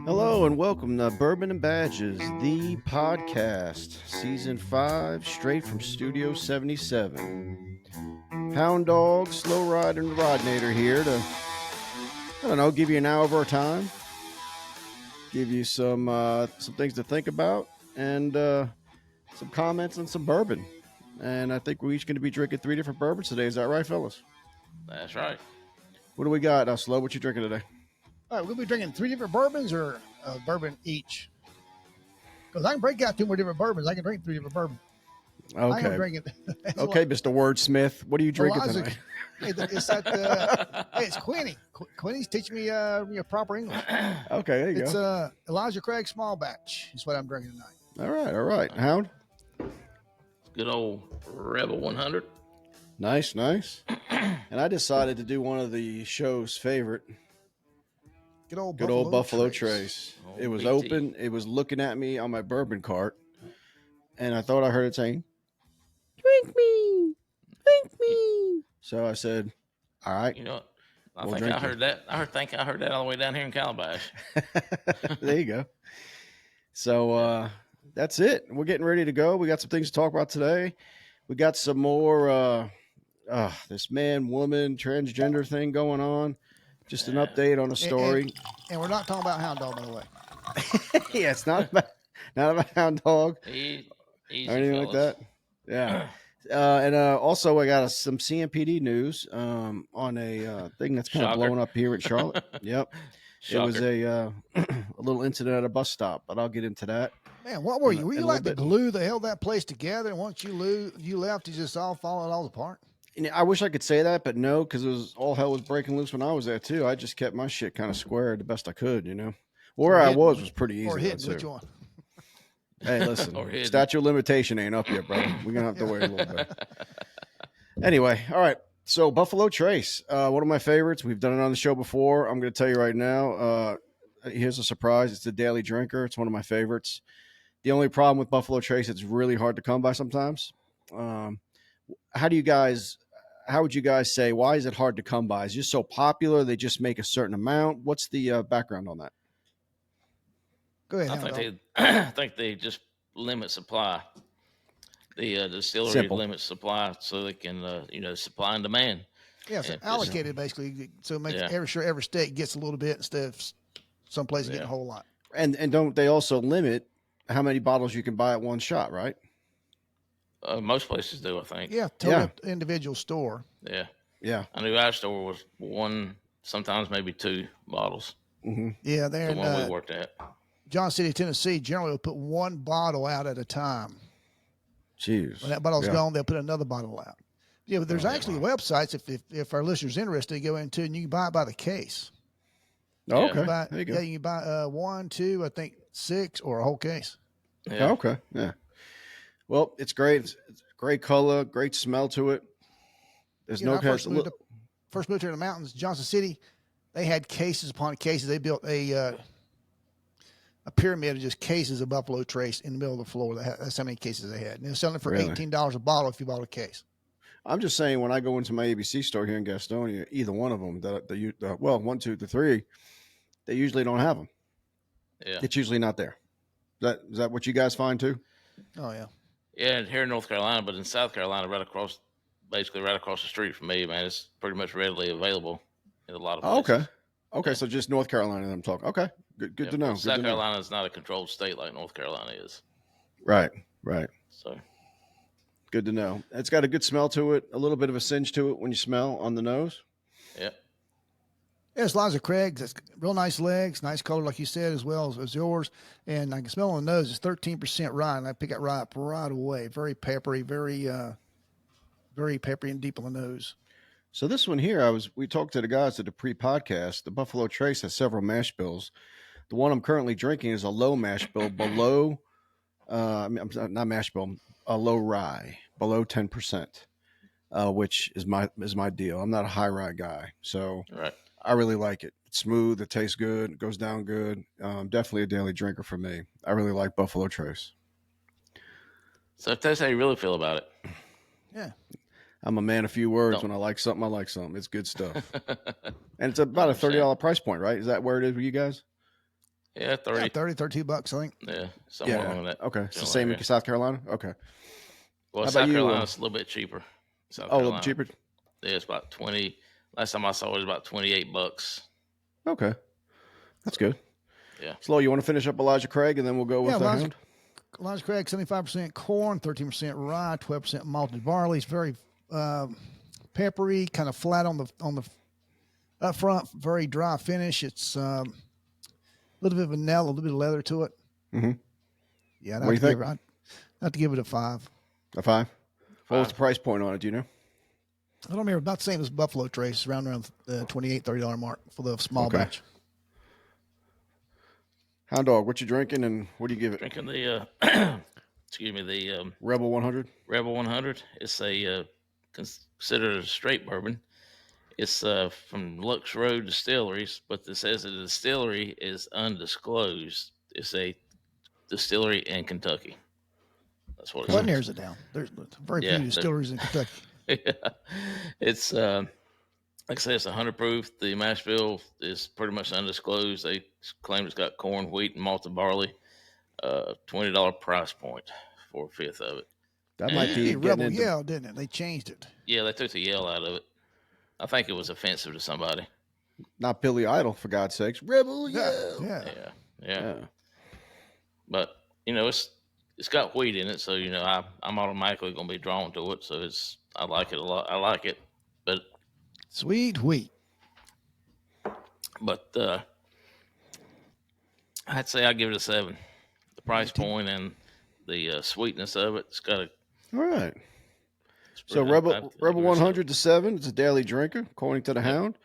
Hello and welcome to Bourbon and Badges, the podcast, season 5, straight from Studio 77. Hound Dog, Slow Ride, and Rodnator here to, give you an hour of our time, give you some things to think about, and some comments on some bourbon. And I think we're each going to be drinking 3 different bourbons today. Is that right, fellas? That's right. What do we got, Slow? What you drinking today? All right, we'll be drinking 3 different bourbons or a bourbon each. Because I can break out 2 more different bourbons. I can drink 3 different bourbons. Okay. I am drinking. Okay, Mr. Wordsmith. What are you drinking tonight? It's it's Quinny. Quinny's teaching me proper English. Okay, there you It's go. Elijah Craig Small Batch is what I'm drinking tonight. All right. Hound? Good old Rebel 100. Nice. And I decided to do one of the show's favorite. Good old Buffalo Trace. Oh, It was BT. open. It was looking at me on my bourbon cart. And I thought I heard it saying, "Drink me. So I said, all right. You know what? I We'll think drink I heard that. I heard that all the way down here in Calabash. There you go. So that's it. We're getting ready to go. We got some things to talk about today. We got some more this man, woman, transgender thing going on. Just an update on a story. And we're not talking about Hound Dog, by the way. Yeah, it's not about Hound Dog Easy, or anything like that. Yeah. And also, I got some CMPD news on a thing that's kind of Shocker. blowing up here in Charlotte. Yep. Shocker. It was a little incident at a bus stop, but I'll get into that. Man, what were you? Were In you a like the little bit. glue that held that place together? And once you left, you just all falling all apart? And I wish I could say that, but no, because it was all hell was breaking loose when I was there too. I just kept my shit kind of square the best I could, Where I was pretty easy. Or hidden, though, which too. one? Hey, listen, Or hidden. statute of limitation ain't up yet, brother. We're gonna have to wait a little bit. Anyway, all right. So Buffalo Trace, one of my favorites. We've done it on the show before. I'm going to tell you right now. Here's a surprise. It's the Daily Drinker. It's one of my favorites. The only problem with Buffalo Trace, it's really hard to come by sometimes. How would you guys say, why is it hard to come by? Is it just so popular? They just make a certain amount. What's the background on that? Go ahead, I Hound think Dog. I think they just limit supply. The distillery Simple. limits supply so they can supply and demand. Yeah, so Yeah, allocated basically, so it makes Yeah. every state gets a little bit instead of some places getting Yeah. a whole lot. And don't they also limit how many bottles you can buy at one shot, right? Most places do, I think. Yeah, total individual store. Yeah. Yeah. I knew our store was 1, sometimes maybe 2 bottles. Mm-hmm. Yeah, they're The in one we worked at. John City, Tennessee. Generally, will put 1 bottle out at a time. Jeez. When that bottle's Yeah. gone, they'll put another bottle out. Yeah, but there's actually websites if our listeners are interested, to go into and you can buy it by the case. Oh, Yeah. okay. Buy, There you go. yeah, you can buy 1, 2, I think 6, or a whole case. Yeah. Oh, okay. Yeah. Well, it's great. It's great color, great smell to it. There's You know, no I first moved, look. first moved here to the mountains, Johnson City. They had cases upon cases. They built a pyramid of just cases of Buffalo Trace in the middle of the floor. That's how many cases they had. And they were selling it for Really? $18 a bottle if you bought a case. I'm just saying, when I go into my ABC store here in Gastonia, either one of them, well, 1, 2, the 3, they usually don't have them. Yeah. It's usually not there. Is that what you guys find too? Oh, yeah. Yeah, here in North Carolina, but in South Carolina, basically right across the street from me, man, it's pretty much readily available in a lot of Oh, places. okay. Okay, so just North Carolina that I'm talking. Okay, good Yeah, to know. but Good South to know. Carolina is not a controlled state like North Carolina is. Right. So, Good to know. It's got a good smell to it, a little bit of a singe to it when you smell on the nose. yeah. Yeah, it's Liza Craig's. It's real nice legs, nice color, like you said, as well as yours. And I can smell on the nose. It's 13% rye, and I pick that rye up right away. Very peppery, very peppery and deep on the nose. So this one here, we talked to the guys at the pre-podcast. The Buffalo Trace has several mash bills. The one I'm currently drinking is a low mash bill below. I'm sorry, not mash bill, a low rye below 10%, which is my deal. I'm not a high rye guy, so Right. I really like it. It's smooth. It tastes good. It goes down good. Definitely a daily drinker for me. I really like Buffalo Trace. So that's how you really feel about it. Yeah. I'm a man of few words. Don't- When I like something, I like something. It's good stuff. And it's about a $30 price point, right? Is that where it is with you guys? Yeah, Yeah, 30. 30, 32 bucks, I think. Yeah, somewhere Yeah. along that. Okay. It's the general same area. in South Carolina. Okay. Well, How about South you? Carolina's a little bit cheaper. South Oh, a little Carolina. cheaper. Yeah, it's about 20. Last time I saw it was about $28. Okay. That's good. Yeah. Slow, you want to finish up Elijah Craig and then we'll go with Yeah, the Elijah, Hound? Elijah Craig, 75% corn, 13% rye, 12% malted barley. It's very peppery, kind of flat on the up front, very dry finish. It's a little bit of vanilla, a little bit of leather to it. Mm-hmm. Yeah, What do you think? I'd have to give it a 5. A 5? What was the 5. price point on it? Do you know? I don't remember, about the same as Buffalo Trace, around the $28, $30 mark for the small Okay. batch. Hound Dog, what you drinking and what do you give it? Drinking the excuse me, the Rebel 100? Rebel 100. It's a considered a straight bourbon. It's from Lux Road Distilleries, but it says that the distillery is undisclosed. It's a distillery in Kentucky. That's what it What says. narrows it down? There's very Yeah, few distilleries in Kentucky. It's like I said, it's 100 proof. The mash bill is pretty much undisclosed. They claim it's got corn, wheat, and malted barley. $20 price point for a fifth of it. That It might used to be be getting Rebel into Yell, didn't it? They changed it. Yeah, they took the yell out of it. I think it was offensive to somebody. not Billy Idol, for God's sakes. Rebel, Yeah, yeah. yeah. Yeah. But it's got wheat in it, so I'm automatically going to be drawn to it. So I like it a lot. I like it, but Sweet wheat. I'd say I give it a 7. The price point and the sweetness of it. It's got a. All right. It's So pretty- Rebel I'd give Rebel it a 100 to 7. It's a daily drinker, according to the Hound.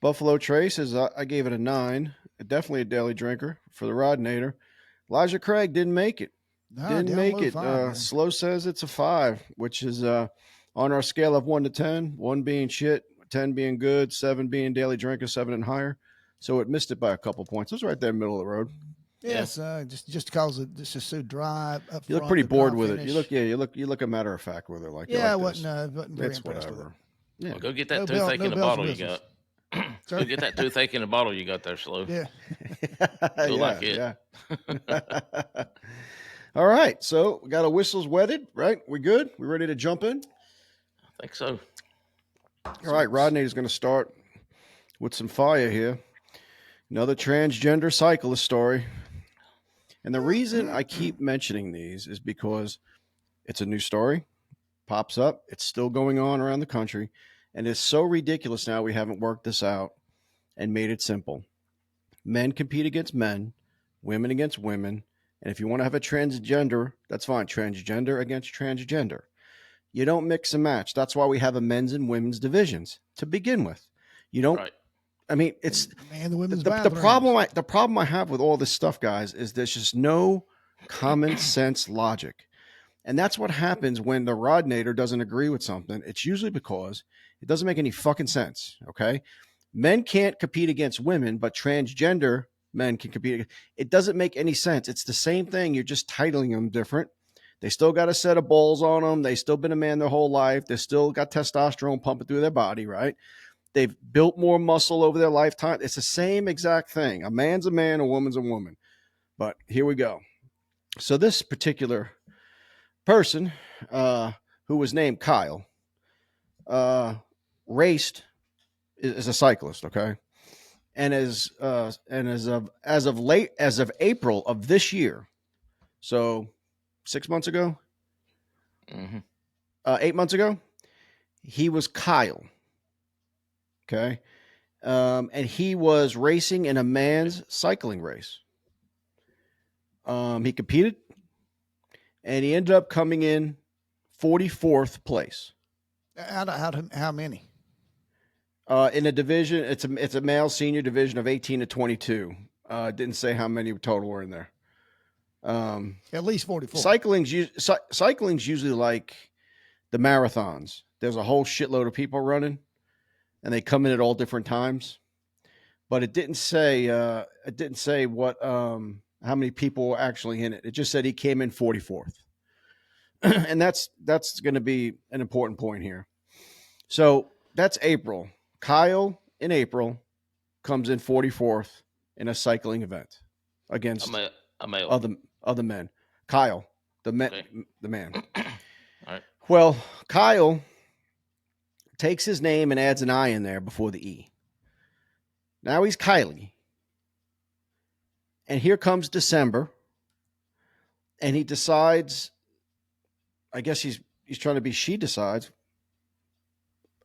Buffalo Trace is I gave it a 9. Definitely a daily drinker for the Rodnator. Elijah Craig didn't make it. No, Didn't down make low it. 5, man. Slow says it's a 5, which is on our scale of 1 to 10. 1 being shit, 10 being good, 7 being daily drinker, 7 and higher. So it missed it by a couple points. It was right there in the middle of the road. Yes, just because it's just so dry. Up You look front, pretty the bored dry with it. finish. You look a matter of fact with it. Like Yeah, I like this. wasn't very It's impressed with whatever. it. Yeah. Well, go get that No bell- toothache no in the bells bottle and you got. whistles. Go get that toothache in the bottle you got there, Slow. Yeah. Feel like it. Yeah. All right. So we got our whistles wetted, right? We good? We ready to jump in? I think so. All right. Rodney is going to start with some fire here. Another transgender cyclist story. And the reason I keep mentioning these is because it's a new story, pops up, it's still going on around the country, and it's so ridiculous now we haven't worked this out and made it simple. Men compete against men, women against women, and if you want to have a transgender, that's fine. Transgender against transgender. You don't mix and match. That's why we have a men's and women's divisions to begin with. You don't. Right. I mean, it's Man, the women's the bathrooms. problem I have with all this stuff, guys, is there's just no common sense logic. And that's what happens when the Rodnator doesn't agree with something. It's usually because it doesn't make any fucking sense. Okay. Men can't compete against women, but transgender men can compete. It doesn't make any sense. It's the same thing. You're just titling them different. They still got a set of balls on them. They still been a man their whole life. They still got testosterone pumping through their body, right? They've built more muscle over their lifetime. It's the same exact thing. A man's a man, a woman's a woman. But here we go. So this particular person, who was named Kyle, raced is a cyclist, okay, and as of April of this year, so 6 months ago, Mm-hmm. 8 months ago, he was Kyle, okay, and he was racing in a man's cycling race. He competed, and he ended up coming in 44th place. How many? In a division, it's a male senior division of 18 to 22. Didn't say how many total were in there. At least 44. Cycling's usually like the marathons. There's a whole shitload of people running, and they come in at all different times. But it didn't say what how many people were actually in it. It just said he came in 44th, and that's going to be an important point here. So that's April. Kyle in April comes in 44th in a cycling event. against A male. other men. Kyle, the Okay. man. All right. Well, Kyle takes his name and adds an I in there before the E. Now he's Kylie. And here comes December. And he decides, I guess he's trying to be she decides.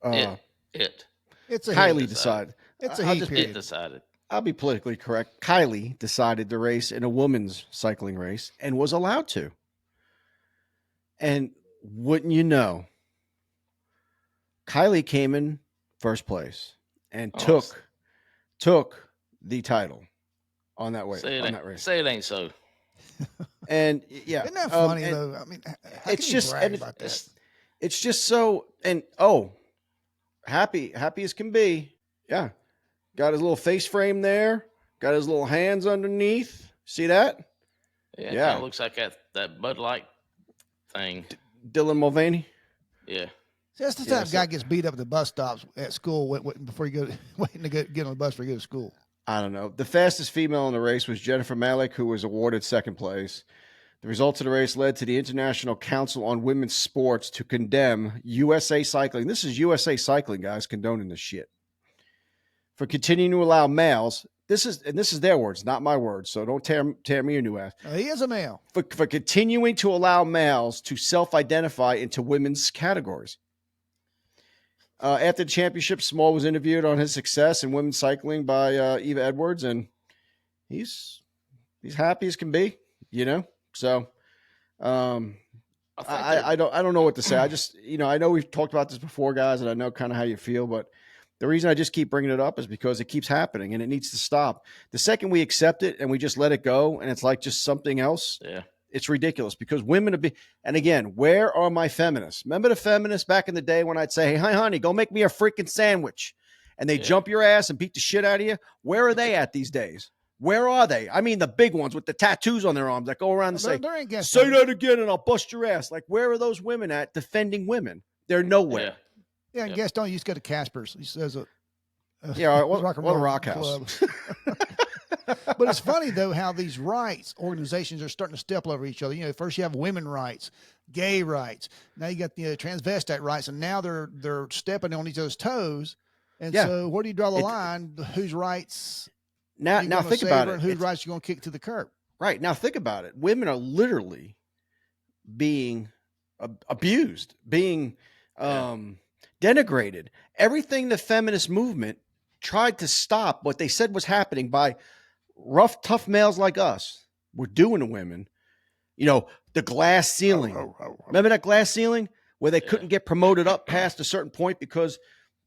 It. It's a Kylie heat. decided. It's a I'll heat just- period. It decided. I'll be politically correct. Kylie decided to race in a women's cycling race and was allowed to. And wouldn't you know, Kylie came in first place and Oh, took the title on that way Say on it, that race. say it ain't so. And yeah, Isn't that funny and though? I mean, how it's can just- you brag and about that? it's just so happy as can be. Yeah, got his little face frame there. Got his little hands underneath. See that? Yeah. Yeah. Kind of looks like that Bud Light thing. Dylan Mulvaney. Yeah. See, that's the Yeah, time guy gets beat up at the bus stops at school before you go waiting to get on the bus before you go to school. I don't know. The fastest female in the race was Jennifer Malik, who was awarded second place. The results of the race led to the International Council on Women's Sports to condemn USA Cycling. This is USA Cycling, guys, condoning this shit. For continuing to allow males, this is their words, not my words, so don't tear me a new ass. He is a male. For continuing to allow males to self-identify into women's categories. After the championship, Small was interviewed on his success in women's cycling by Eva Edwards, and he's happy as can be, you know. So, I don't know what to say. I just, I know we've talked about this before, guys, and I know kind of how you feel, but the reason I just keep bringing it up is because it keeps happening and it needs to stop. The second we accept it and we just let it go, and it's like just something else. Yeah. It's ridiculous because women and again, where are my feminists? Remember the feminists back in the day when I'd say, hey, hi, honey, go make me a freaking sandwich. And they jump your ass and beat the shit out of you. Where are they at these days? Where are they? I mean, the big ones with the tattoos on their arms that go around and say, say that again and I'll bust your ass. Like, where are those women at defending women? They're nowhere. Yeah, and Gaston used to go to Casper's. He says rock and roll rock house. But it's funny though how these rights organizations are starting to step over each other. First you have women rights, gay rights. Now you got the transvestite rights, and now they're stepping on each other's toes. And so where do you draw the line? Whose rights? Now think about it. And whose rights you going to kick to the curb? Right now, think about it. Women are literally being abused, being denigrated. Everything the feminist movement tried to stop, what they said was happening by rough, tough males like us were doing to women. The glass ceiling. Remember that glass ceiling where they couldn't get promoted up past a certain point because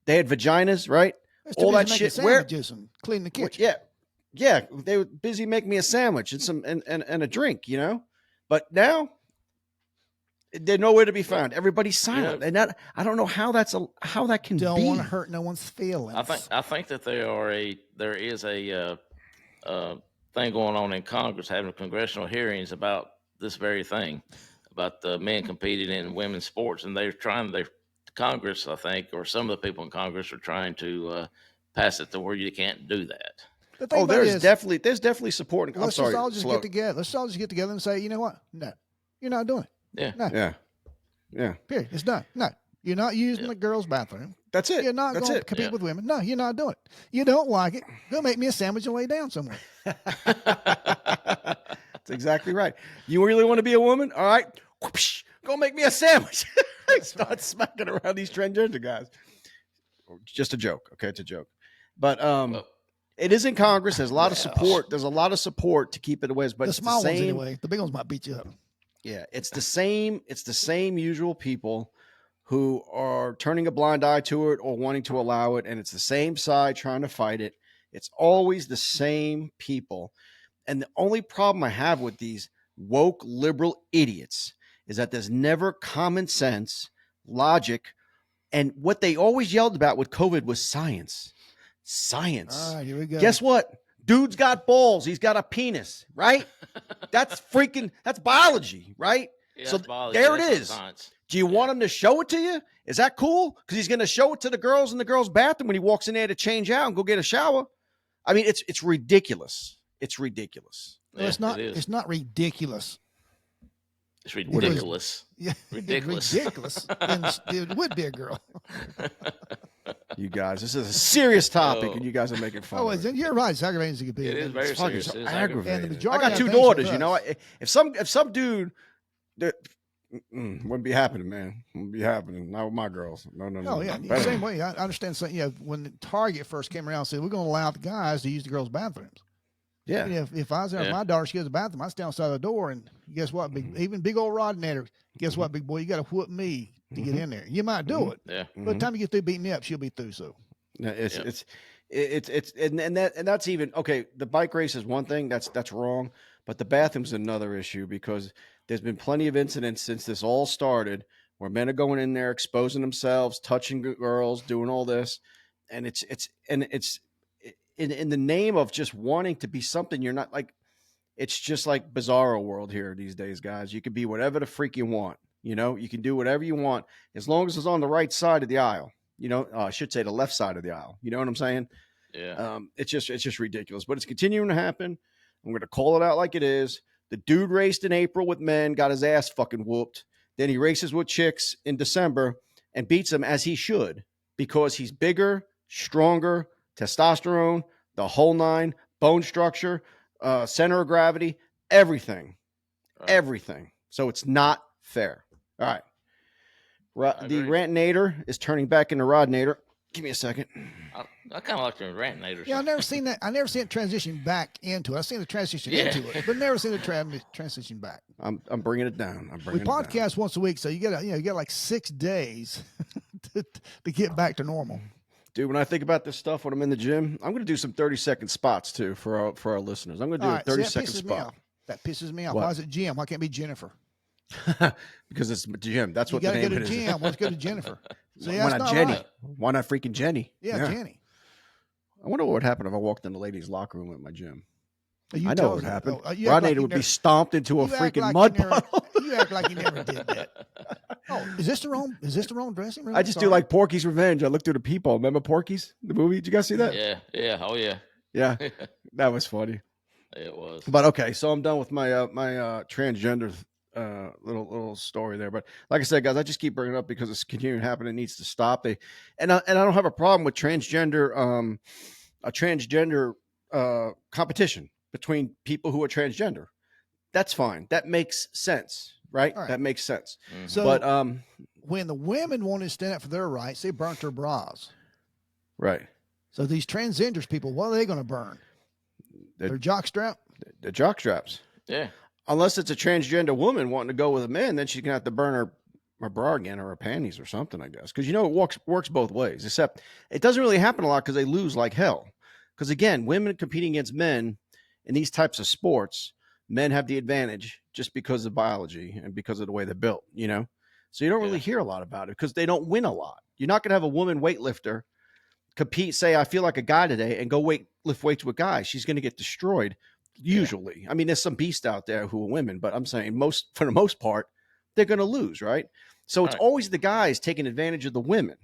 they had vaginas, right? All that shit. Where and clean the kitchen. Yeah. They were busy making me a sandwich and some and a drink, But now they're nowhere to be found. Everybody's silent, and I don't know how that can be. Don't want to hurt no one's feelings. I think that there is a thing going on in Congress, having congressional hearings about this very thing, about the men competing in women's sports, and Congress, I think, or some of the people in Congress are trying to pass it to where you can't do that. There's definitely support. Let's all just get together and say, you know what? No, you're not doing it. Yeah. No. Yeah. Period. It's done. No, you're not using the girls' bathroom. That's it. You're not going to compete with women. No, you're not doing it. You don't like it. Go make me a sandwich and lay down somewhere. That's exactly right. You really want to be a woman? All right. Whoosh, go make me a sandwich. Start smacking around these transgender guys. Just a joke. Okay. It's a joke. But it is in Congress. There's a lot of support. There's a lot of support to keep it away. But the small ones anyway. The big ones might beat you up. Yeah. It's the same usual people who are turning a blind eye to it or wanting to allow it. And it's the same side trying to fight it. It's always the same people. And the only problem I have with these woke liberal idiots is that there's never common sense, logic, and what they always yelled about with COVID was science. Science. All right, here we go. Guess what? Dude's got balls. He's got a penis, right? That's biology, right? Yeah, so biology. there it That's is. science. Do you want him to show it to you? Is that cool? Because he's going to show it to the girls in the girls' bathroom when he walks in there to change out and go get a shower. I mean, it's ridiculous. It's ridiculous. No, Yeah, it's not. it is. It's not ridiculous. It's is it? ridiculous. Yeah, Ridiculous. ridiculous. Then it would be a girl. You guys, this is a serious topic, Oh. and you guys are making fun Oh, of it. you're right. It's aggravating as it could be. It is very It's fucking serious. so It's aggravating. And the I majority got of 2 things it daughters. You know, does. if some dude, that wouldn't be happening, man. Wouldn't be happening. Not with my girls. No. Oh yeah, But same way. I understand. So, when Target first came around, said we're going to allow the guys to use the girls' bathrooms. yeah, And if I was there with my daughter, she goes to the bathroom, I stand outside the door, and guess what? Even big old Rod Nader, guess what, big boy? You got to whoop me to get in there. You might do it, Yeah. but by the time you get through beating me up, she'll be through. So No, it's and that's even okay. The bike race is one thing that's wrong, but the bathroom's another issue because there's been plenty of incidents since this all started where men are going in there, exposing themselves, touching girls, doing all this, and it's in the name of just wanting to be something you're not. Like it's just like bizarro world here these days, guys. You can be whatever the freak you want. You can do whatever you want as long as it's on the right side of the aisle. I should say the left side of the aisle. You know what I'm saying? Yeah. It's just ridiculous, but it's continuing to happen. I'm going to call it out like it is. The dude raced in April with men, got his ass fucking whooped. Then he races with chicks in December and beats them as he should because he's bigger, stronger, testosterone, the whole nine, bone structure, center of gravity, everything. Right. Everything. So it's not fair. All right. The agree. Rantinator is turning back into Rodnator. Give me a second. I kind of like the Rantinator. yeah, I've never seen that. I never seen it transition back into it. I've seen the transition into it, but never seen the transition back. I'm bringing it down. We podcast once a week, so you got like 6 days to get back to normal. Dude, when I think about this stuff when I'm in the gym, I'm going to do some 30-second spots too for our listeners. I'm going to do a 30-second spot. That pisses me off. What? Why is it Jim? Why can't it be Jennifer? Because it's Jim. That's You what the got to name go of to it is. Jim. Let's go to Jennifer. So, Why that's not not Jenny? right. Why not freaking Jenny? Yeah, Jenny. I wonder what would happen if I walked in the ladies' locker room at my gym. You I know tell what would us- happen. you act Rodnator like you would be never- stomped into a you act freaking like mud you never- puddle. You act like you never did that. Oh, is this the wrong dressing room? I just do Sorry. like Porky's Revenge. I looked through the peephole. Remember Porky's, the movie? Did you guys see that? Yeah. Yeah. Oh yeah. Yeah, that was funny. It was. But okay, so I'm done with my transgender little story there. But like I said, guys, I just keep bringing it up because it's continuing to happen. It needs to stop. And I don't have a problem with transgender competition between people who are transgender. That's fine. That makes sense, right? All right. That makes sense. Mhm. So But when the women wanted to stand up for their rights, they burnt their bras. right, So these transgenders people, what are they going to burn? The- Their jockstrap? the jock straps. Yeah. Unless it's a transgender woman wanting to go with a man, then she's gonna have to burn her bra again or her panties or something, I guess. Because it works both ways. Except it doesn't really happen a lot because they lose like hell. Because again, women competing against men in these types of sports, men have the advantage just because of biology and because of the way they're built. So you don't really hear a lot about it because they don't win a lot. You're not gonna have a woman weightlifter compete, say, I feel like a guy today, and go lift weights with guys. She's gonna get destroyed. Usually, I mean, there's some beasts out there who are women, but I'm saying for the most part, they're going to lose, right? So it's Right. always the guys taking advantage of the women,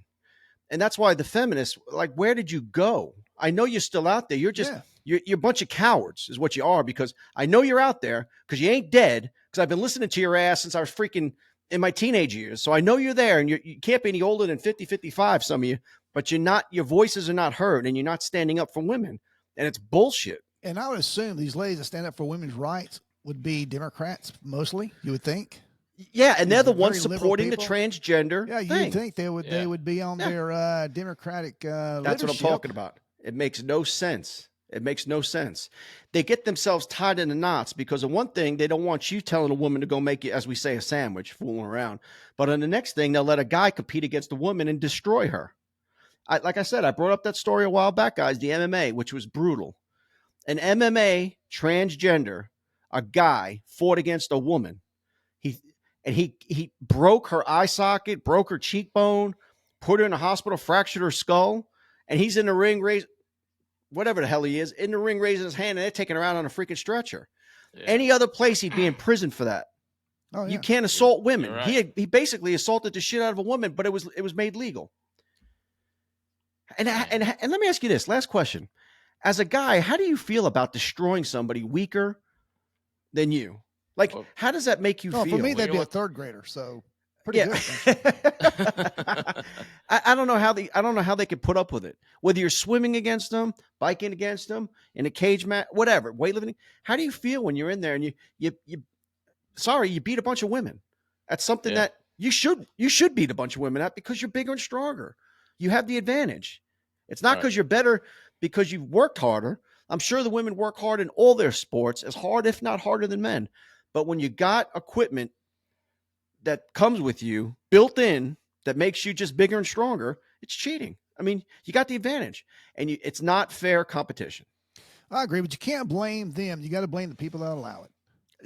and that's why the feminists, like, where did you go? I know you're still out there. You're just you're a bunch of cowards, is what you are. Because I know you're out there because you ain't dead. Because I've been listening to your ass since I was freaking in my teenage years. So I know you're there, and you can't be any older than 50, 55, some of you. But you're not. Your voices are not heard, and you're not standing up for women, and it's bullshit. And I would assume these ladies that stand up for women's rights would be Democrats mostly, you would think. Yeah, and they're the Very ones liberal supporting the people. transgender Yeah, thing. you'd think they would be on their Democratic That's what I'm leadership. talking about. It makes no sense. It makes no sense. They get themselves tied in the knots because of one thing, they don't want you telling a woman to go make it, as we say, a sandwich, fooling around. But on the next thing, they'll let a guy compete against a woman and destroy her. Like I said, I brought up that story a while back, guys, the MMA, which was brutal. An MMA transgender, a guy fought against a woman. He broke her eye socket, broke her cheekbone, put her in the hospital, fractured her skull, and he's in the ring whatever the hell he is, in the ring raising his hand, and they're taking her out on a freaking stretcher. Yeah. Any other place, he'd be in prison for that. Oh, yeah. You can't assault women. You're right. He basically assaulted the shit out of a woman, but it was made legal. And let me ask you this last question: as a guy, how do you feel about destroying somebody weaker than you. Like, Well, how does that make you No, feel? for me, you that'd know be a what? third grader. So pretty Yeah. good. I don't know how they could put up with it. Whether you're swimming against them, biking against them, in a cage match, whatever, weightlifting. How do you feel when you're in there and you beat a bunch of women? That's something Yeah. that you should beat a bunch of women at because you're bigger and stronger. You have the advantage. It's not Right. because you're better, because you've worked harder. I'm sure the women work hard in all their sports, as hard, if not harder than men. But when you got equipment that comes with you built in that makes you just bigger and stronger, it's cheating. I mean, you got the advantage, and it's not fair competition. I agree, but you can't blame them. You got to blame the people that allow it.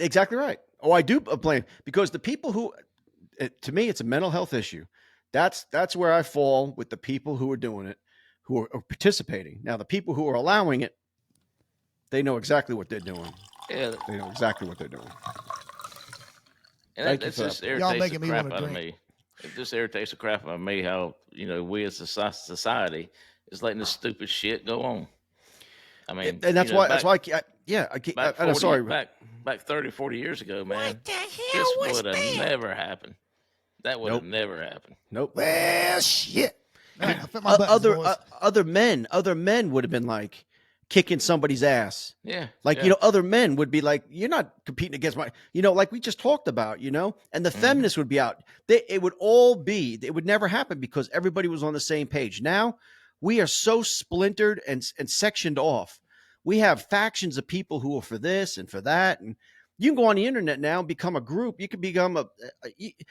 Exactly right. Oh, I do blame, because the people who, to me, it's a mental health issue. That's where I fall with the people who are doing it, who are participating. Now, the people who are allowing it, they know exactly what they're doing. Yeah, They know exactly what they're doing. and Thank that you for just that. Y'all irritates the making me crap wanna out of drink. me. It just irritates the crap out of me how we as a society is letting this stupid shit go on. I mean, And that's why. That's why. back I'm 40, sorry. back 30, 40 years ago, man, What the hell this was would have that? never happened. That would have Nope. never happened. Nope. Well, shit. All right, I'll fit my buttons, boys. Other men would have been like kicking somebody's ass. Yeah, Like, yeah. other men would be like, you're not competing against my, like we just talked about, and the feminists would be out. It would never happen because everybody was on the same page. Now we are so splintered and sectioned off. We have factions of people who are for this and for that. And you can go on the internet now and become a group. You can become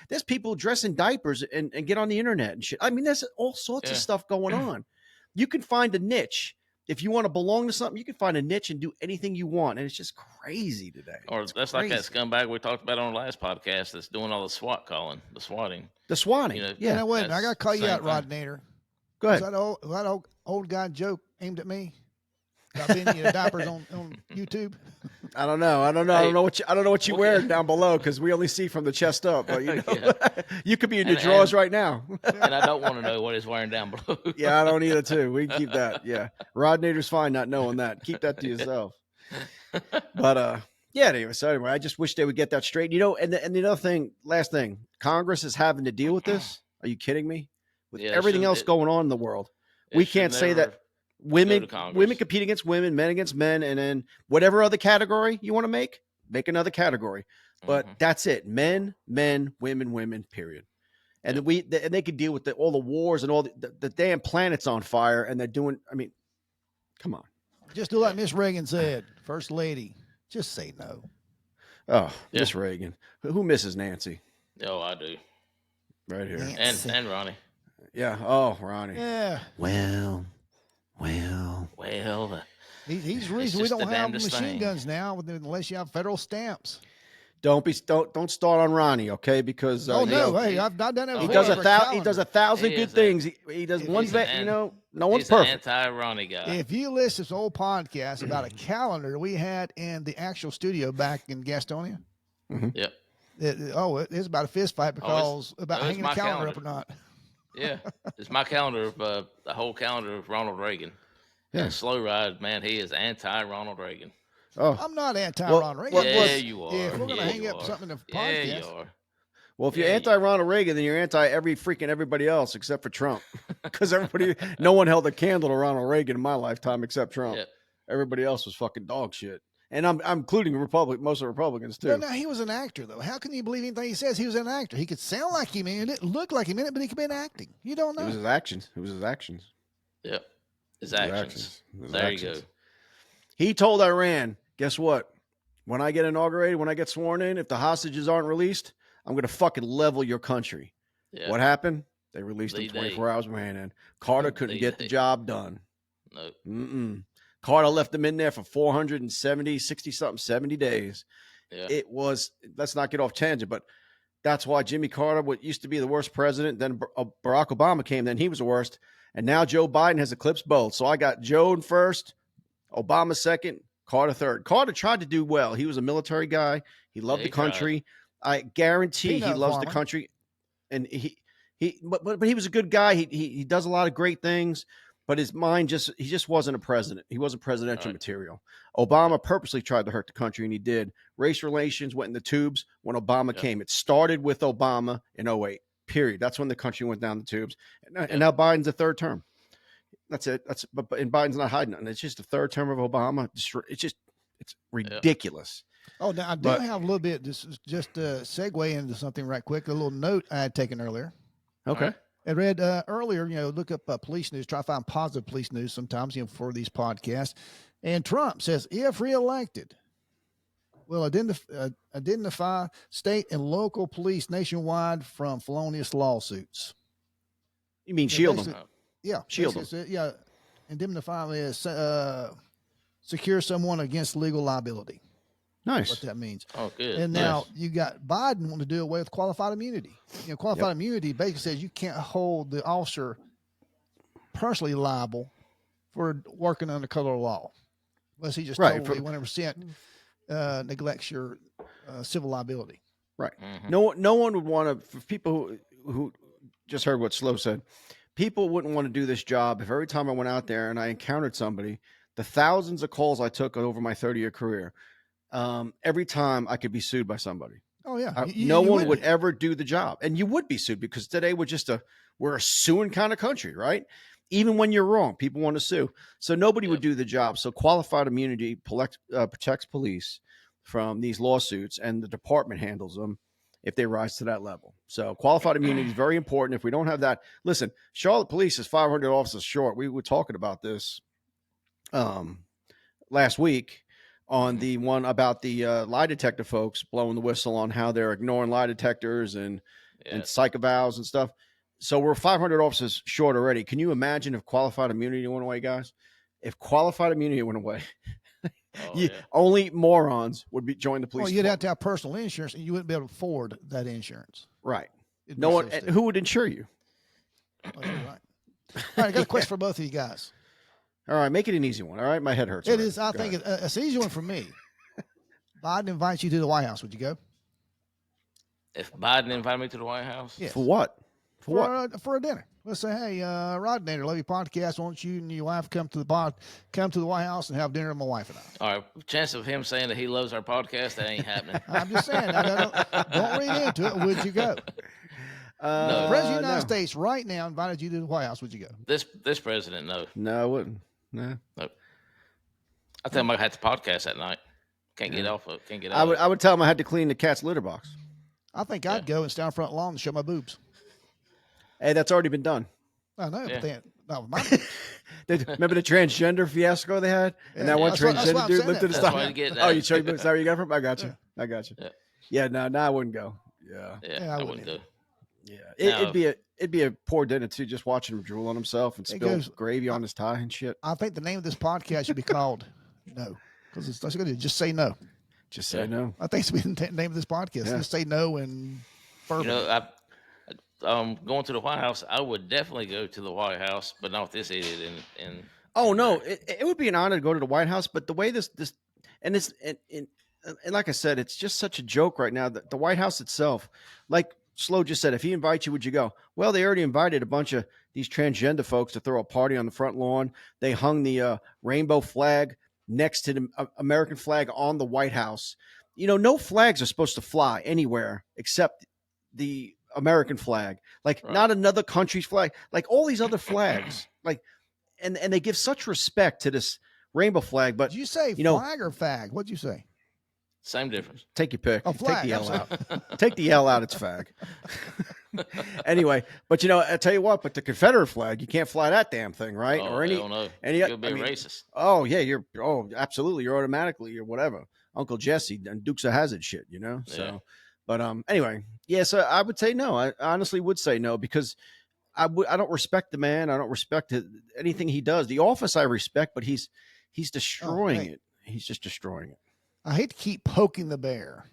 there's people dressed in diapers and get on the internet and shit. I mean, there's all sorts of Yeah. stuff going on. You can find a niche. If you want to belong to something, you can find a niche and do anything you want. And it's just crazy today. Or It's that's crazy. like that scumbag we talked about on the last podcast that's doing all the SWAT calling, the swatting. The swatting. You know, Yeah. Now, wait a minute. I got to call you Same out, thing. Rod Nader. Go Was ahead. that old guy joke aimed at me? About being in diapers on YouTube? I don't know. I don't Hey, know what you well, wear yeah. down below, because we only see from the chest up. But Yeah. you could be in your And- drawers and- right now. And I don't want to know what he's wearing down below. Yeah, I don't either. Too. We can keep that. Yeah, Rod Nader's fine not knowing that. Keep that to yourself. But yeah. Anyway, I just wish they would get that straight. And the other thing, last thing, Congress is having to deal with this. Are you kidding me? With Yeah, everything else going on in the world, we can't say that women compete against women, men against men, and then whatever other category you want to make another category. But that's it. Men, women, period. And then they could deal with all the wars and all the damn planet's on fire, and they're doing. I mean, come on. Just do like Miss Reagan said, First Lady. Just say no. Oh, Yeah. Miss Reagan. Who misses Nancy? Oh, I do. Right here. Nancy. And Ronnie. Yeah. Oh, Ronnie. Yeah. Well. Well, He's the It's reason we just don't the have damnedest machine thing. guns now unless you have federal stamps. Don't start on Ronnie, okay? Because Oh, no. know, Hey, I've done that he he before does for a calendar. thousand He good is things. He does If one he's vet. an- No one's he's an perfect. anti-Ronnie guy. If you listen to this old podcast about a calendar we had in the actual studio back in Gastonia, Yep. it's about a fist fight because about it's hanging my a calendar calendar. up or not. Yeah. It's my calendar of the whole calendar of Ronald Reagan. Yeah. And Slow Ride, man, he is anti-Ronald Reagan. Oh, I'm not anti Well, Ron Reagan. well, Yeah, well, you are. If we're going to Yeah, hang you up are. something in the Yeah, podcast, you are. well, if you're Yeah, anti Ronald Reagan, then you're anti everybody else except for Trump, because no one held a candle to Ronald Reagan in my lifetime except Trump. Yeah. Everybody else was fucking dog shit, and I'm including most of the Republicans too. But now he was an actor, though. How can you believe anything he says? He was an actor. He could sound like him in it, look like him in it, but he could be acting. You don't It was know. his actions. It was his actions. Yep. His His actions. His There actions. you go. He told Iran, guess what? When I get inaugurated, when I get sworn in, if the hostages aren't released, I'm going to fucking level your country. Yeah. What happened? They released him D-Day. 24 hours beforehand. Carter couldn't get the D-Day. job done. No. Mm-mm. Carter left him in there for 70 days. Yeah. It was, let's not get off tangent, but that's why Jimmy Carter, what used to be the worst president, then Barack Obama came, then he was the worst. And now Joe Biden has eclipsed both. So I got Joe in first, Obama second, Carter third. Carter tried to do well. He was a military guy. He loved Yeah, the he tried. country. I guarantee he Peanut loves the farmer. country. And but he was a good guy. He does a lot of great things. but his mind he just wasn't a president. He wasn't presidential material. Obama purposely tried to hurt the country, and he did. Race relations went in the tubes when Obama came. It started with Obama in 08, period. That's when the country went down the tubes. And now Biden's a third term. That's it. And Biden's not hiding it. It's just the third term of Obama. It's ridiculous. Oh, now I do have a little bit, just segue into something right quick. A little note I had taken earlier. Okay. I read earlier, look up police news, try to find positive police news sometimes, for these podcasts. And Trump says, if reelected, will identify state and local police nationwide from felonious lawsuits. You mean shield them? Yeah. Shield them. Yeah. Indemnify is secure someone against legal liability. Nice. What that means. Oh, good. And now you got Biden wanting to do away with qualified immunity. Qualified immunity basically says you can't hold the officer personally liable for working under color of law, unless he just totally 100% neglects your civil liability. Right. Mm-hmm. No one would want to. For people who just heard what Slow said, people wouldn't want to do this job if every time I went out there and I encountered somebody, the thousands of calls I took over my 30-year career. Every time I could be sued by somebody. Oh yeah. No one would ever do the job. And you would be sued because today we're a suing kind of country, right? Even when you're wrong, people want to sue. So nobody would do the job. So qualified immunity protects police from these lawsuits, and the department handles them if they rise to that level. So qualified immunity is very important. If we don't have that, listen, Charlotte police is 500 officers short. We were talking about this last week on the one about the lie detector folks blowing the whistle on how they're ignoring lie detectors and psych evals and stuff. So we're 500 officers short already. Can you imagine if qualified immunity went away, guys? If qualified immunity went away, only morons would join the police. Well, you'd have to have personal insurance, and you wouldn't be able to afford that insurance. Right. No one. Who would insure you? Oh, you're right. All right, I got a question for both of you guys. All right, make it an easy one. All right, my head hurts. It is. I think it's an easy one for me. Biden invites you to the White House. Would you go? If Biden invited me to the White House? Yes. For what? For a dinner. Let's say, hey, Rod Nader, love your podcast. Why don't you and your wife come to the White House and have dinner with my wife and I? All right. Chance of him saying that he loves our podcast, that ain't happening. I'm just saying. Don't read into it. Would you go? The President of the United States right now invited you to the White House. Would you go? This president, no. No, I wouldn't. No. Nope. I tell him I had the podcast that night. Can't get off of it. Can't get out. I would tell him I had to clean the cat's litter box. I think I'd go and stand on front lawn and show my boobs. Hey, that's already been done. I know, but not with my boobs. Remember the transgender fiasco they had? And that one transgender dude lifted his stomach. Oh, you show you boobs? Is that where you got from? I got you. I got you. Yeah, no, I wouldn't go. Yeah, I wouldn't go. Yeah, it'd be a poor dinner too, just watching him drool on himself and spill gravy on his tie and shit. I think the name of this podcast should be called No, because it's going to just say no. Just say no. I think it's the name of this podcast. Just say no and bourbon. Going to the White House, I would definitely go to the White House, but not with this idiot. It would be an honor to go to the White House, but the way this and like I said, it's just such a joke right now that the White House itself, like Slow just said, if he invites you, would you go? Well, they already invited a bunch of these transgender folks to throw a party on the front lawn. They hung the rainbow flag next to the American flag on the White House. No flags are supposed to fly anywhere except the American flag, not another country's flag, like all these other flags, and they give such respect to this rainbow flag. But did you say flag or fag? What'd you say? Same difference. Take your pick. Flag, take the L out. Take the L out. It's fag. Anyway, but I tell you what. But the Confederate flag, you can't fly that damn thing, right? Oh, or any, hell no. You'll be racist. Oh yeah, absolutely. You're automatically whatever. Uncle Jesse and Dukes of Hazzard shit, So, yeah. But anyway, so I would say no. I honestly would say no because I don't respect the man. I don't respect anything he does. The office I respect, but he's destroying it. He's just destroying it. I hate to keep poking the bear.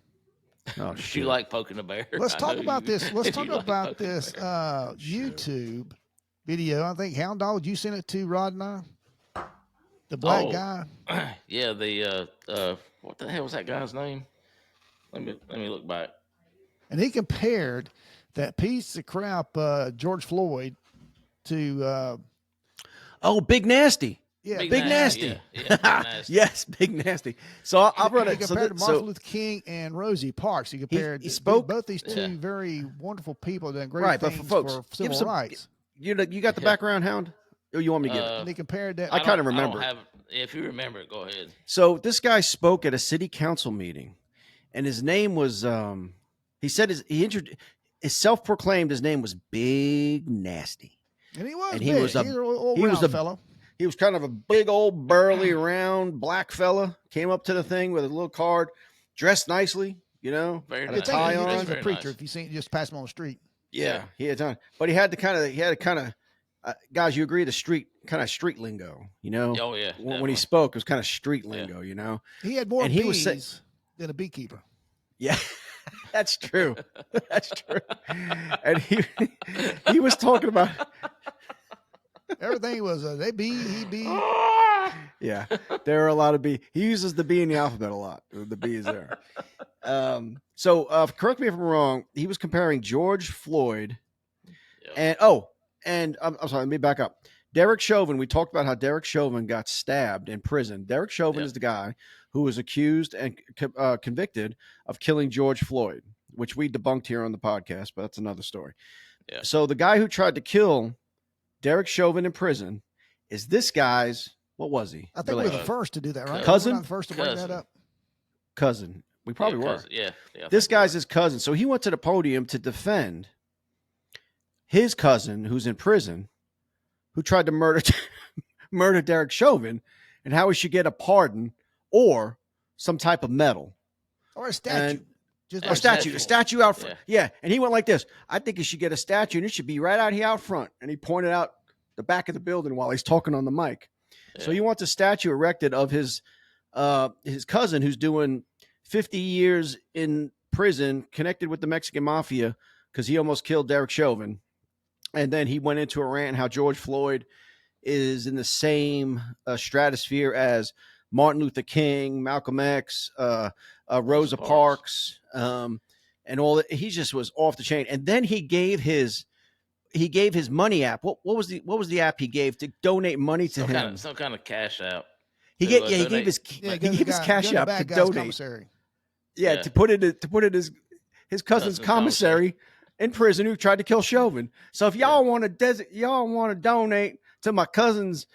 Oh, shit. You like poking the bear. Let's talk about this. Let's talk about this YouTube video. I think Hound Dog, you sent it to Rod and I. The black guy. Yeah, the what the hell was that guy's name? Let me look back. And he compared that piece of crap, George Floyd, to Oh, Big Nasty. Yeah, Big Nasty. Yeah, Big Nasty. Yes, Big Nasty. So I'll run He it. compared to Martin Luther King and Rosie Parks. He compared he spoke both these two very wonderful people doing great right, things but for folks, for civil rights. You got the background, Hound? Or you want me to give it? And they compared that. I kind of remember. If you remember it, go ahead. So this guy spoke at a city council meeting, and his name was he said his self-proclaimed his name was Big Nasty. And he was. And he was a fellow. He was kind of a big old burly round black fella. Came up to the thing with a little card, dressed nicely, Very had a nice. tie He on. was a Very preacher. nice. If you seen, just pass him on the street. Yeah, he had time, but he had to kind of guys, you agree the street lingo, Oh yeah. When he spoke, it was kind of street lingo, He had more And he bees was than a beekeeper. Yeah, that's true. That's true. And he was talking about Everything was they bee, he bee. yeah, there are a lot of B. He uses the B in the alphabet a lot. The B is there. So correct me if I'm wrong. He was comparing George Floyd and I'm sorry. Let me back up. Derek Chauvin. We talked about how Derek Chauvin got stabbed in prison. Derek Chauvin is the guy who was accused and convicted of killing George Floyd, which we debunked here on the podcast, but that's another story. Yeah. So the guy who tried to kill Derek Chauvin in prison is this guy's. What was he? I think we were the first to do that, right? Cousin? We're not the first to bring that up. Cousin. We probably were. Cousin. Yeah. This guy's his cousin. So he went to the podium to defend his cousin who's in prison, who tried to murder Derek Chauvin, and how he should get a pardon or some type of medal. Or a statue. Just A statue out front. Yeah. And he went like this. I think he should get a statue, and it should be right out here out front. And he pointed out the back of the building while he's talking on the mic. Yeah. So he wants a statue erected of his cousin who's doing 50 years in prison connected with the Mexican mafia because he almost killed Derek Chauvin. And then he went into a rant how George Floyd is in the same stratosphere as Martin Luther King, Malcolm X, Rosa Parks, and all that. He just was off the chain. And then he gave his money app. What was the app he gave to donate money to him? Some kind of cash app. He gave his cash app to donate. To put in his cousin's commissary in prison who tried to kill Chauvin. So if y'all want to donate to my cousin's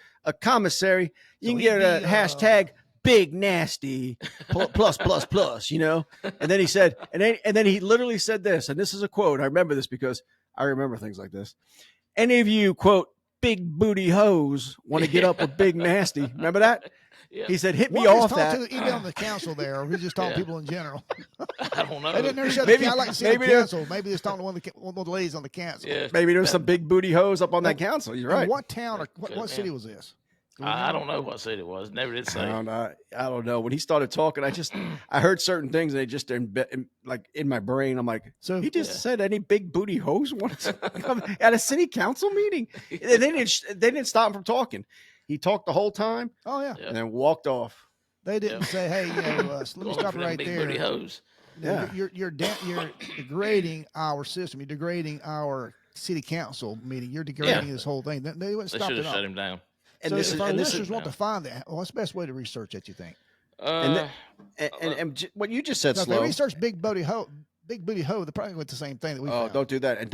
commissary, you can get a hashtag Big Nasty plus. And then he said, and then he literally said this, and this is a quote. I remember this because I remember things like this. Any of you, quote, big booty hoes want to get up with Big Nasty? Remember that? Yeah. He said, hit me off that. To the on the council there, or we just talking people in general? I don't know. They didn't know maybe, I like to see the council. Maybe it's talking to one of the ladies on the council. Yeah. Maybe there was some big booty hoes up on that council. You're right. What town or what city was this? I don't know what city it was. Never did say. I don't know. When he started talking, I heard certain things and they just in my brain. I'm like, so he just said any big booty hoes want to come at a city council meeting. They didn't stop him from talking. He talked the whole time. Oh yeah, and then walked off. They didn't say, "Hey, let me stop right big there." Booty hoes. Yeah, you're degrading our system. You're degrading our city council meeting. You're degrading this whole thing. They wouldn't stop it. They should have shut him down. And so if our listeners want to find that, what's the best way to research that? You think? And what you just said, now, Slow. If they research big booty hoe, they probably went the same thing that we. Oh, don't do that, and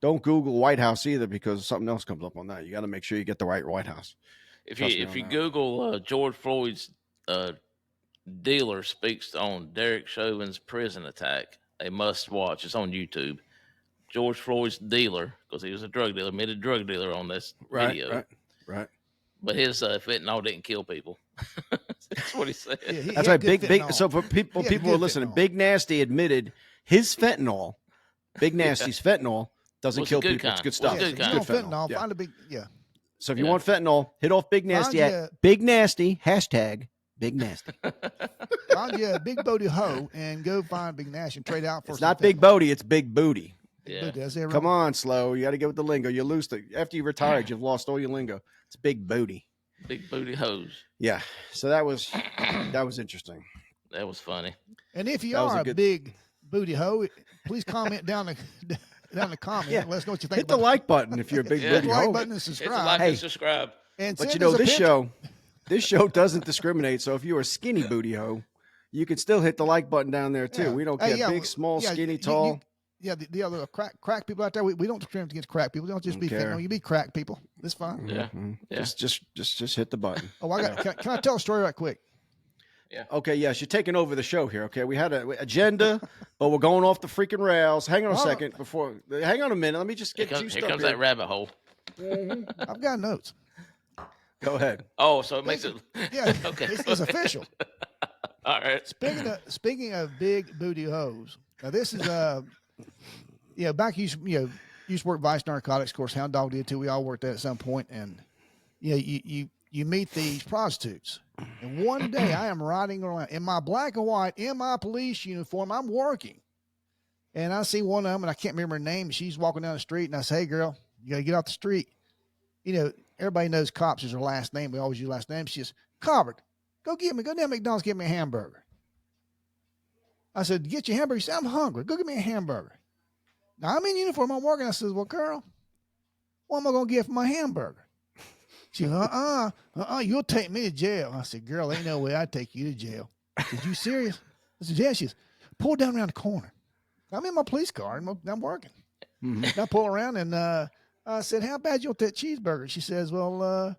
don't Google White House either because something else comes up on that. You got to make sure you get the right White House. If you Google George Floyd's dealer speaks on Derek Chauvin's prison attack, a must watch. It's on YouTube. George Floyd's dealer, because he was a drug dealer, admitted drug dealer on this video. Right. But his fentanyl didn't kill people. That's what he said. Yeah, that's right. Big. So for people who are listening, Big Nasty admitted his fentanyl. Big Nasty's fentanyl doesn't kill people. It's good stuff. It's good fentanyl. Find a big So if you want fentanyl, hit off Big Nasty at Big Nasty hashtag Big Nasty. Find you a big booty hoe and go find Big Nasty and trade out for. It's not Big Booty. It's Big Booty. Yeah. Come on, Slow. You got to get with the lingo. You lose after you retired. You've lost all your lingo. It's Big Booty. Big booty hose. Yeah. So that was interesting. That was funny. And if you are a big booty hoe, please comment down down in the comments. Yeah. Let us know what you think. Hit the like button if you're a big Yeah. Hit booty the like hoe. button and Hit the subscribe. like Hey. and subscribe. And But send us a picture. this show doesn't discriminate. So if you're a skinny booty hoe, you can still hit the like button down there too. Yeah. We don't Hey, care yeah, big, small, yeah, skinny, you- tall. the other crack people out there, we don't discriminate against crack people. Don't just Don't be care. no, you be crack people. It's fine. Yeah. Mhm. Yeah. Just hit the button. Oh, I got. Can I tell a story right quick? Okay, yes, you're taking over the show here. Okay, we had an agenda, but we're going off the freaking rails. Hang on a Hold on. second hang on a minute. Let me just Here get comes, juiced here up comes here. that rabbit hole. I've got notes. Go ahead. Oh, so it makes it. Yeah, Okay. it's official. All right. Speaking of big booty hoes, now this is back used to work Vice Narcotics. Of course, Hound Dog did too. We all worked there at some point, and you meet these prostitutes. And one day I am riding around in my black and white, in my police uniform. I'm working, and I see one of them, and I can't remember her name. She's walking down the street, and I say, "Hey, girl, you gotta get off the street." Everybody knows cops is her last name. We always use last name. She says, "Cobbard, go down to McDonald's, get me a hamburger." I said, "Get your hamburger." She said, "I'm hungry. Go get me a hamburger." Now I'm in uniform. I'm working. I said, "Well, girl, what am I gonna get for my hamburger?" She said, you'll take me to jail. I said, "Girl, ain't no way I'd take you to jail." I said, "You serious?" I said, "Yeah." She says, "Pull down around the corner." I'm in my police car and I'm working. Mhm. And I pull around and I said, "How bad you want that cheeseburger?" She says, "Well,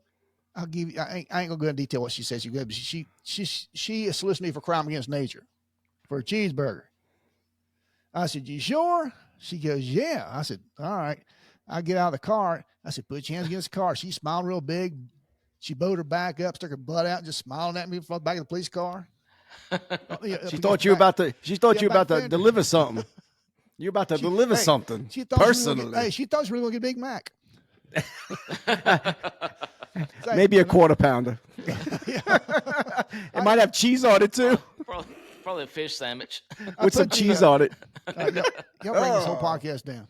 I'll give you." I ain't gonna go into detail what she says. She good, but she solicited me for crime against nature for a cheeseburger. I said, "You sure?" She goes, "Yeah." I said, "All right." I get out of the car. I said, "Put your hands against the car." She smiled real big. She bowed her back up, stuck her butt out, and just smiling at me from the back of the police car. She thought you were about to. She thought you were back about to fender. deliver something. You're about to deliver something She thought personally. she thought she was going to get Big Mac. Maybe a quarter pounder. It might have cheese on it too, Probably a fish sandwich. with some cheese on it. Y'all bring this whole podcast down.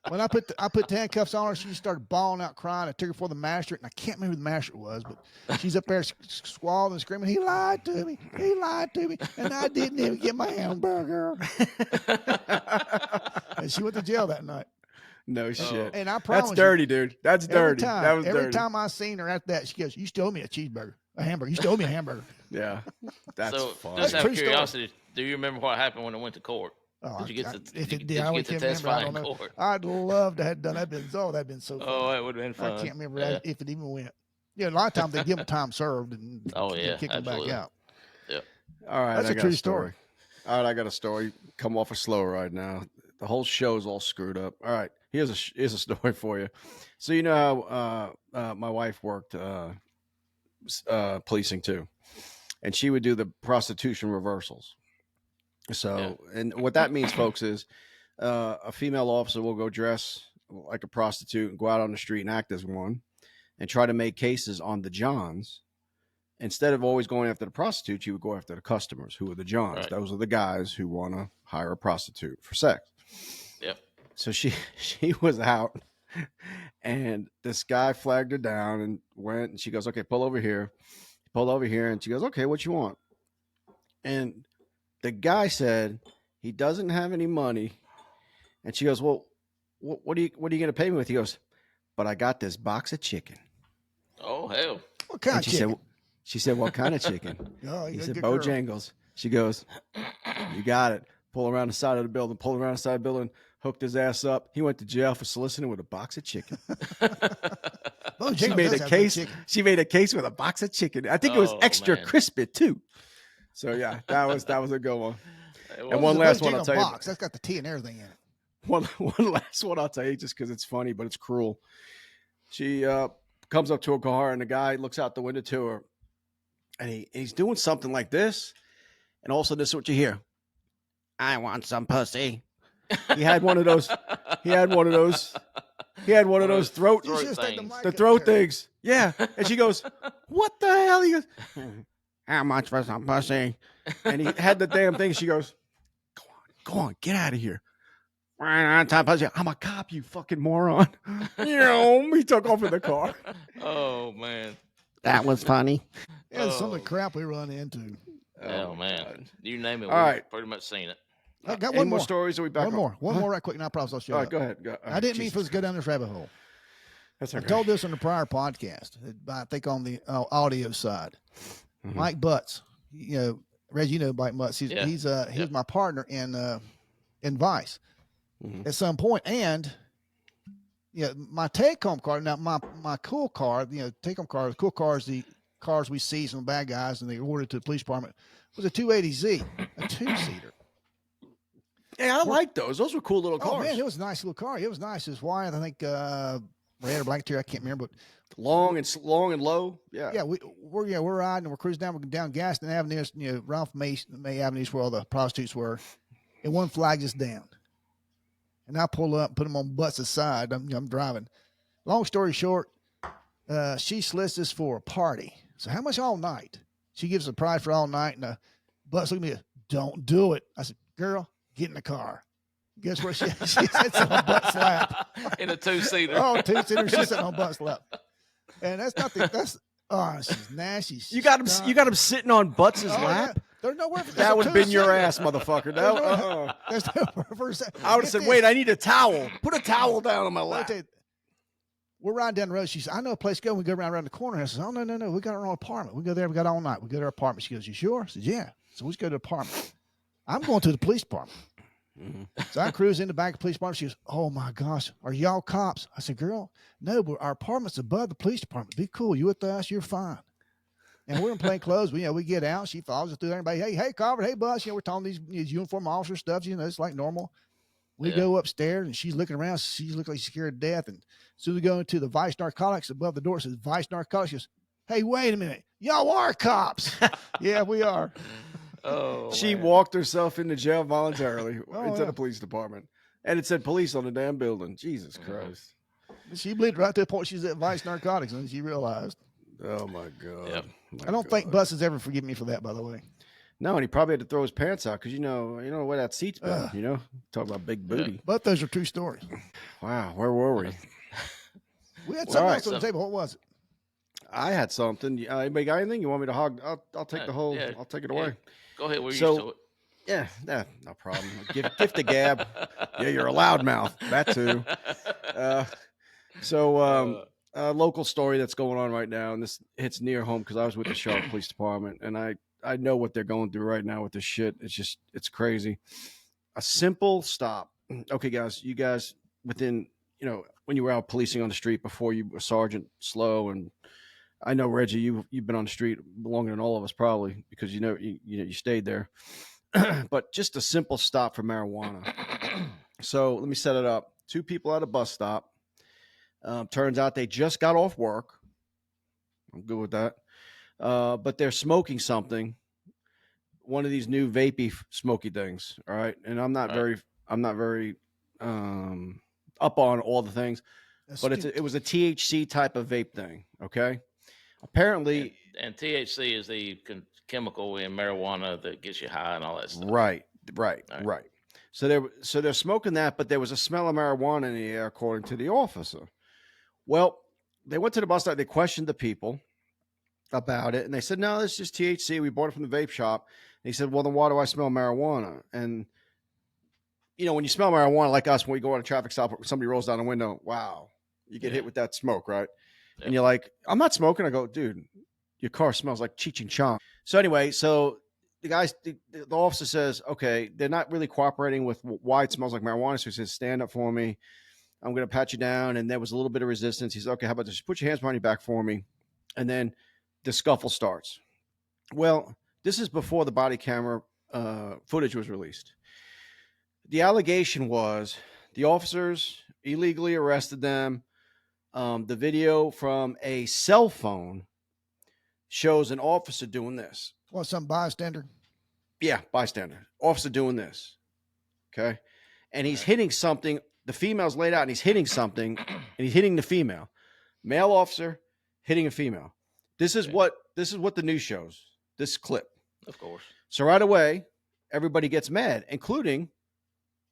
When I put the handcuffs on her, she started bawling out, crying. I took her for the magistrate, and I can't remember who the magistrate was, but she's up there squalling and screaming, "He lied to me! He lied to me! And I didn't even get my hamburger." And she went to jail that night. No shit. And I promise That's dirty, dude. That's dirty. That was every dirty. time I seen her after that, she goes, "You still owe me a cheeseburger, a hamburger. You still owe me a hamburger." Yeah, that's So, fun. just That's out true of story. curiosity, do you remember what happened when it went to court? Oh, Did you get I- the if did it you, did, I get the can't remember. I testify don't in know. court? I'd love to have done that. That'd been so fun. Oh, that would have been I fun. can't remember Yeah. if it even went. Yeah, a lot of times they give them time served and Oh, yeah, kick them back absolutely. out. All right, That's I a got true a story. All right, I got a story. Come off a slow ride now. The whole show's all screwed up. All right, here's a story for you. So you know how my wife worked policing too, and she would do the prostitution reversals. So, and what that means, folks, is a female officer will go dress like a prostitute and go out on the street and act as one, and try to make cases on the Johns. Instead of always going after the prostitute, you would go after the customers, who are the Johns. Right. Those are the guys who want to hire a prostitute for sex. Yep. So she was out, and this guy flagged her down and went, and she goes, "Okay, pull over here." He pulled over here, and she goes, "Okay, what you want?" And the guy said he doesn't have any money, and she goes, "Well, what are you going to pay me with?" He goes, "But I got this box of chicken." Oh hell. What kind And of chicken? she said, "What kind of chicken?" Oh, He you're a said, good girl. "Bojangles." She goes, "You got it." Pull around the side of the building, hooked his ass up. He went to jail for soliciting with a box of chicken. Bojangles She made does a have good case. chicken. She made a case with a box of chicken. I think it was Oh, extra man. crispy too. So that was a good one. It And was- one It's a last one I'll Bojangle tell you. box. That's got the tea and everything in it. One last one I'll tell you, just because it's funny, but it's cruel. She comes up to a car, and the guy looks out the window to her, and he's doing something like this, and all of a sudden, this is what you hear: "I want some pussy." He had one of those. He had one of those. He had one of those throat You should have stayed things. mic the up throat there. things. Yeah, and she goes, "What the hell?" He goes, "How much for some pussy?" And he had the damn thing. She goes, Go on, get out of here." "I'm a cop, you fucking moron." He took off in the car. Oh man. That was funny. Yeah, some of Oh. the crap we run into. Oh, man. God. You name it. All We've right. pretty much seen it. I got Any one more more stories? Are we back? One more right quick, and I promise I'll shut All up. right, go ahead. I didn't mean for us to go down this rabbit hole. That's I okay. told this on the prior podcast. I think on the audio side, Mike Butts. Reggie, you know Mike Butts. He's my partner in Vice at some point, and my take-home car. Now my cool car, take-home car. The cool car is the cars we see some bad guys, and they ordered to the police department. Was a 280Z, a 2-seater. Yeah, I like those. Those were cool little cars. Oh man, it was a nice little car. It was nice. His wife, I think, red or black interior. I can't remember, but long and low. Yeah. Yeah, we're riding and we're cruising down. We're down Gaston Avenue, Ralph May Avenues where all the prostitutes were, and one flags us down. And I pull up, put them on Butts' side. I'm driving. Long story short, she solicits us for a party. So how much all night? She gives us a price for all night, and Butts looked at me, don't do it. I said, girl, get in the car. Guess where she sits on Butts' lap. In a 2-seater. Oh, 2-seater. She's sitting on Butts' lap. And that's not she's nasty. You got him sitting on Butts' lap? Yeah. There's nowhere for that would have been your ass, motherfucker. There's nowhere I would have said, wait, I need a towel. Put a towel down on my lap. We're riding down the road. She said, I know a place to go. We go around the corner. I said, oh, no. We got our own apartment. We go there. We got all night. We go to our apartment. She goes, you sure? I said, yeah. So we just go to the apartment. I'm going to the police department. So I cruise in the back of the police department. She goes, oh, my gosh, are y'all cops? I said, girl, no, but our apartment's above the police department. Be cool. You with us? You're fine. And we're in plain clothes. We get out. She follows us through there. Everybody, hey, Carver, hey, Bus. We're talking these uniform officer stuff. It's like normal. We go upstairs, and she's looking around. She's looking like she's scared to death. And as soon as we go into the Vice Narcotics, above the door, it says Vice Narcotics. She goes, hey, wait a minute. Y'all are cops. Yeah, we are. Oh, she man. walked herself into jail voluntarily into the police department. And it said police on the damn building. Jesus Christ. She believed right to the point she's at Vice Narcotics, and she realized. Oh, my God. Yep. I don't think Bus has ever forgiven me for that, by the way. No, and he probably had to throw his pants out because you know where that seat's been. Talk about big booty. Yeah. But those are true stories. Wow, where were we? We had something else on the table. What was it? I had something. Anybody got anything? You want me to hog? I'll take the whole. Yeah, I'll take it away. Go ahead. We're used to it. Yeah, no problem. Gift the gab. Yeah, you're a loudmouth. That too. A local story that's going on right now, and this hits near home because I was with the Charlotte Police Department, and I know what they're going through right now with this shit. It's crazy. A simple stop. Okay, guys, you guys within, when you were out policing on the street before you were Sergeant Slow, and I know Reggie, you've been on the street longer than all of us probably because you stayed there. But just a simple stop for marijuana. So let me set it up. 2 people at a bus stop. Turns out they just got off work. I'm good with that. But they're smoking something, one of these new vapey smoky things. All right. And I'm not very up on all the things, but it was a THC type of vape thing. Okay. Apparently. And THC is the chemical in marijuana that gets you high and all that stuff. Right. So they're smoking that, but there was a smell of marijuana in the air, according to the officer. Well, they went to the bus stop. They questioned the people about it, and they said, no, this is just THC. We bought it from the vape shop. And he said, well, then why do I smell marijuana? And, when you smell marijuana like us, when we go on a traffic stop, somebody rolls down the window, wow, you get hit with that smoke, right? Yeah. And you're like, I'm not smoking. I go, dude, your car smells like Cheech and Chong. So anyway, the officer says, okay, they're not really cooperating with why it smells like marijuana. So he says, stand up for me. I'm going to pat you down. And there was a little bit of resistance. He said, okay, how about this? Put your hands behind your back for me. And then the scuffle starts. Well, this is before the body camera footage was released. The allegation was the officers illegally arrested them. The video from a cell phone shows an officer doing this. What, some bystander? Yeah, bystander. Officer doing this. Okay. And he's hitting something. The female's laid out and he's hitting something and he's hitting the female. Male officer hitting a female. This is what the news shows. This clip. Of course. So right away, everybody gets mad, including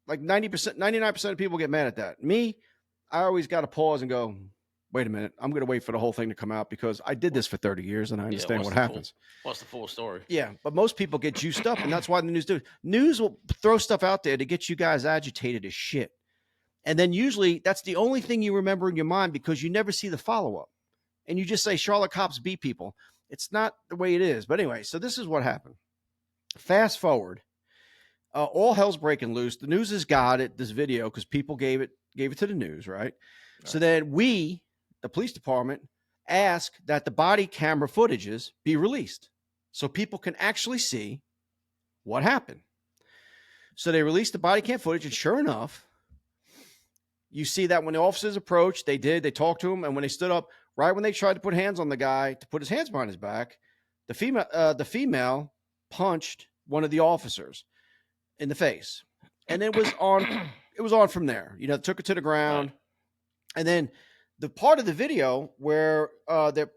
like 90%, 99% of people get mad at that. Me, I always got to pause and go, wait a minute, I'm going to wait for the whole thing to come out because I did this for 30 years and I understand what happens. What's the full story? Yeah, but most people get juiced up, and that's why the news do. News will throw stuff out there to get you guys agitated as shit. And then usually that's the only thing you remember in your mind because you never see the follow-up. And you just say Charlotte cops beat people. It's not the way it is. But anyway, so this is what happened. Fast forward. All hell's breaking loose. The news has got it, this video, because people gave it to the news, right? So then we, the police department, ask that the body camera footages be released so people can actually see what happened. So they released the body cam footage, and sure enough, you see that when the officers approached, they talked to him, and when they stood up, right when they tried to put hands on the guy to put his hands behind his back, the female punched one of the officers in the face, and it was on from there. Took her to the ground, and then the part of the video where the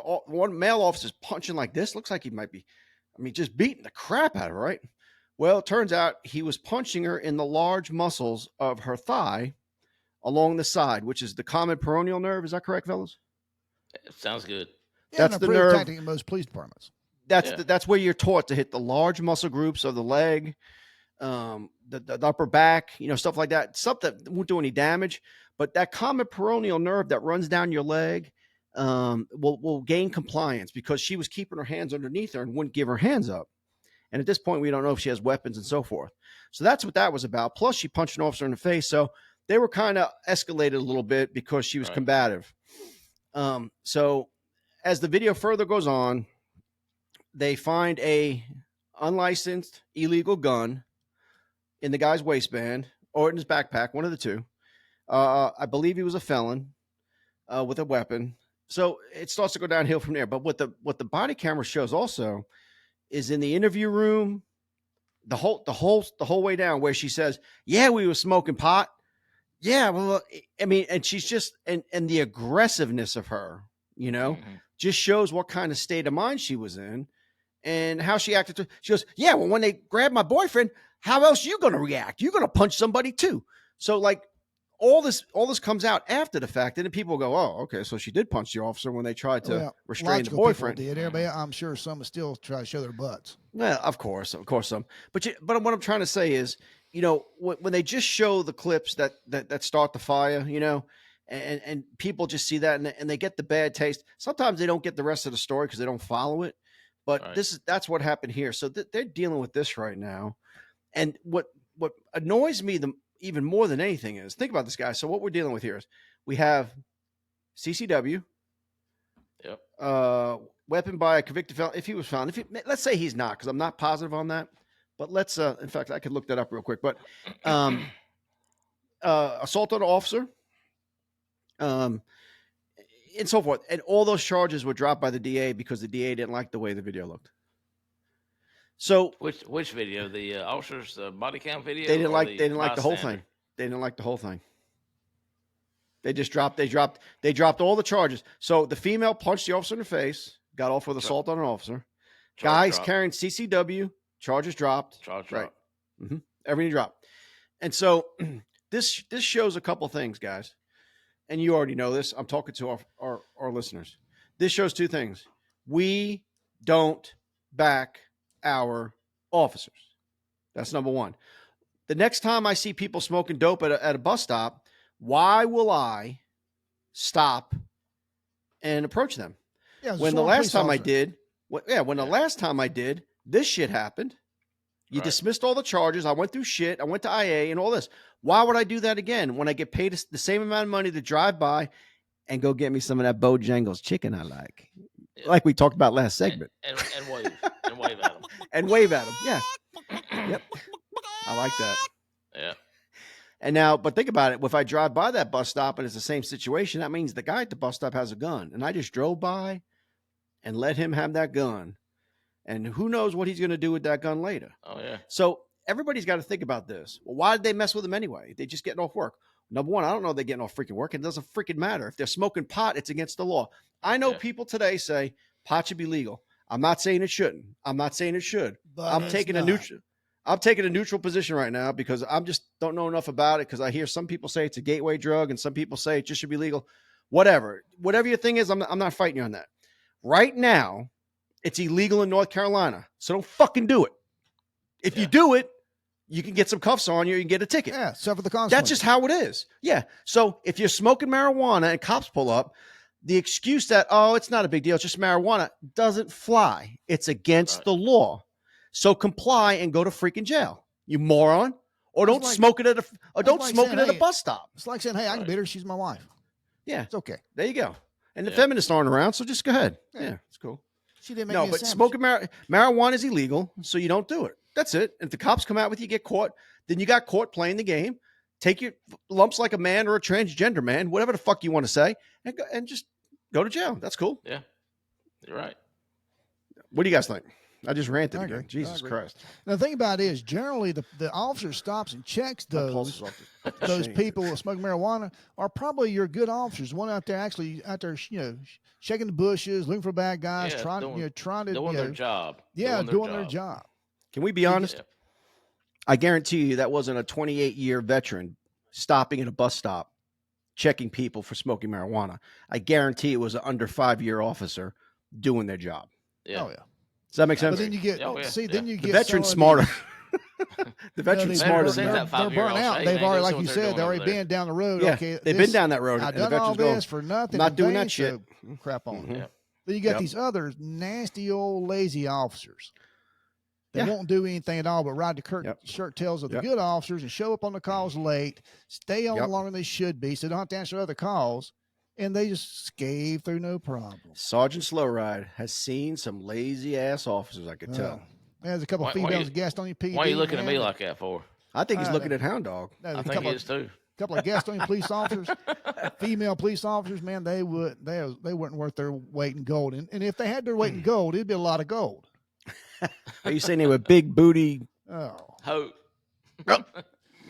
one male officer is punching like this looks like he might be, just beating the crap out of her, right? Well, it turns out he was punching her in the large muscles of her thigh along the side, which is the common peroneal nerve. Is that correct, fellas? It sounds good. Yeah, that's the nerve tactic in most police departments. That's where you're taught to hit the large muscle groups of the leg, the upper back, stuff like that. Stuff that won't do any damage, but that common peroneal nerve that runs down your leg will gain compliance because she was keeping her hands underneath her and wouldn't give her hands up. And at this point, we don't know if she has weapons and so forth. So that's what that was about. Plus, she punched an officer in the face. So they were kind of escalated a little bit because she was combative. So as the video further goes on, they find a unlicensed illegal gun in the guy's waistband or in his backpack, one of the two. I believe he was a felon with a weapon. So it starts to go downhill from there. But what the body camera shows also is in the interview room, the whole way down where she says, "Yeah, we were smoking pot." Yeah, well, and she's just and the aggressiveness of her, just shows what kind of state of mind she was in and how she acted. She goes, "Yeah, well, when they grabbed my boyfriend, how else are you going to react? You're going to punch somebody too." So like all this comes out after the fact, and then people go, "Oh, okay, so she did punch the officer when they tried to restrain the boyfriend." Did everybody? I'm sure some will still try to show their butts. Well, of course some. But what I'm trying to say is, when they just show the clips that start the fire, and people just see that and they get the bad taste. Sometimes they don't get the rest of the story because they don't follow it. But that's what happened here. So they're dealing with this right now. And what annoys me even more than anything is, think about this, guy. So what we're dealing with here is we have CCW, weapon by a convicted felon. If he was found, let's say he's not, because I'm not positive on that. But let's, in fact, I could look that up real quick. But assault on an officer, and so forth, and all those charges were dropped by the DA because the DA didn't like the way the video looked. So which video? The officer's body cam video? They didn't like the whole thing. They didn't like the whole thing. They just dropped all the charges. So the female punched the officer in the face, got off with assault on an officer. Guys carrying CCW, charges dropped. Right. Mm-hmm. Everything dropped. And so this shows a couple things, guys. And you already know this. I'm talking to our listeners. This shows two things. We don't back our officers. That's number one. The next time I see people smoking dope at a bus stop, why will I stop and approach them? Yeah, when the last time I did, the last time I did, this shit happened. You dismissed all the charges. I went through shit. I went to IA and all this. Why would I do that again when I get paid the same amount of money to drive by and go get me some of that Bojangles chicken I like? Yeah. Like we talked about last segment. And wave. And wave at them. And wave at them. Yeah. Yep. I like that. Yeah. And now, but think about it. If I drive by that bus stop and it's the same situation, that means the guy at the bus stop has a gun. And I just drove by and let him have that gun. And who knows what he's going to do with that gun later. Oh, yeah. So everybody's got to think about this. Well, why did they mess with him anyway? They just getting off work. Number one, I don't know if they're getting off freaking work. It doesn't freaking matter. If they're smoking pot, it's against the law. I know people today say pot should be legal. I'm not saying it shouldn't. I'm not saying it should. But I'm taking a neutral position right now because I'm just don't know enough about it, because I hear some people say it's a gateway drug and some people say it just should be legal. whatever your thing is. I'm not fighting you on that. Right now, it's illegal in North Carolina, so don't fucking do it. If you do it, you can get some cuffs on you and get a ticket. Yeah, suffer the consequences. That's just how it is. Yeah. So if you're smoking marijuana and cops pull up, the excuse that, oh, it's not a big deal, it's just marijuana, doesn't fly. It's against the law. So comply and go to freaking jail, you moron. Or don't smoke it at a bus stop. It's like saying, hey, I can beat her. She's my wife. Yeah. It's okay. There you go. And the feminists aren't around, so just go ahead. Yeah, it's cool. She didn't make me a sandwich. Smoking marijuana is illegal, so you don't do it. That's it. If the cops come out with you, get caught, then you got caught playing the game. Take your lumps like a man or a transgender man, whatever the fuck you want to say, and just go to jail. That's cool. Yeah, you're right. What do you guys think? I just ranted again. Jesus Christ. Now, the thing about it is, generally, the officer stops and checks those people smoking marijuana are probably your good officers. One out there shaking the bushes, looking for bad guys, trying to doing their job. Yeah, doing their job. Can we be honest? Yeah. I guarantee you that wasn't a 28-year veteran stopping at a bus stop, checking people for smoking marijuana. I guarantee it was an under 5-year officer doing their job. Yeah. Oh, yeah. Does that make sense? But then you get, then you get the veteran's smarter. The veteran's smarter. They're burnt out. They've already, like you said, they've already been down the road. Yeah, okay, they've been down that road. I've done all this for nothing. I'm not doing that shit. So crap on. Mm-hmm. Then you got these other nasty old lazy officers. They won't do anything at all but ride the shirt tails of the good officers and show up on the calls late, stay on longer than they should be, so they don't have to answer other calls, and they just scave through no problem. Sergeant Slowride has seen some lazy-ass officers, I could tell. There's a couple of females guest on your PD. Why are you looking at me like that for? I think he's looking at Hound Dog. I think he is too. A couple of guest on your police officers, female police officers, man, they weren't worth their weight in gold. And if they had their weight in gold, it'd be a lot of gold. Are you saying they were big booty? Hope. I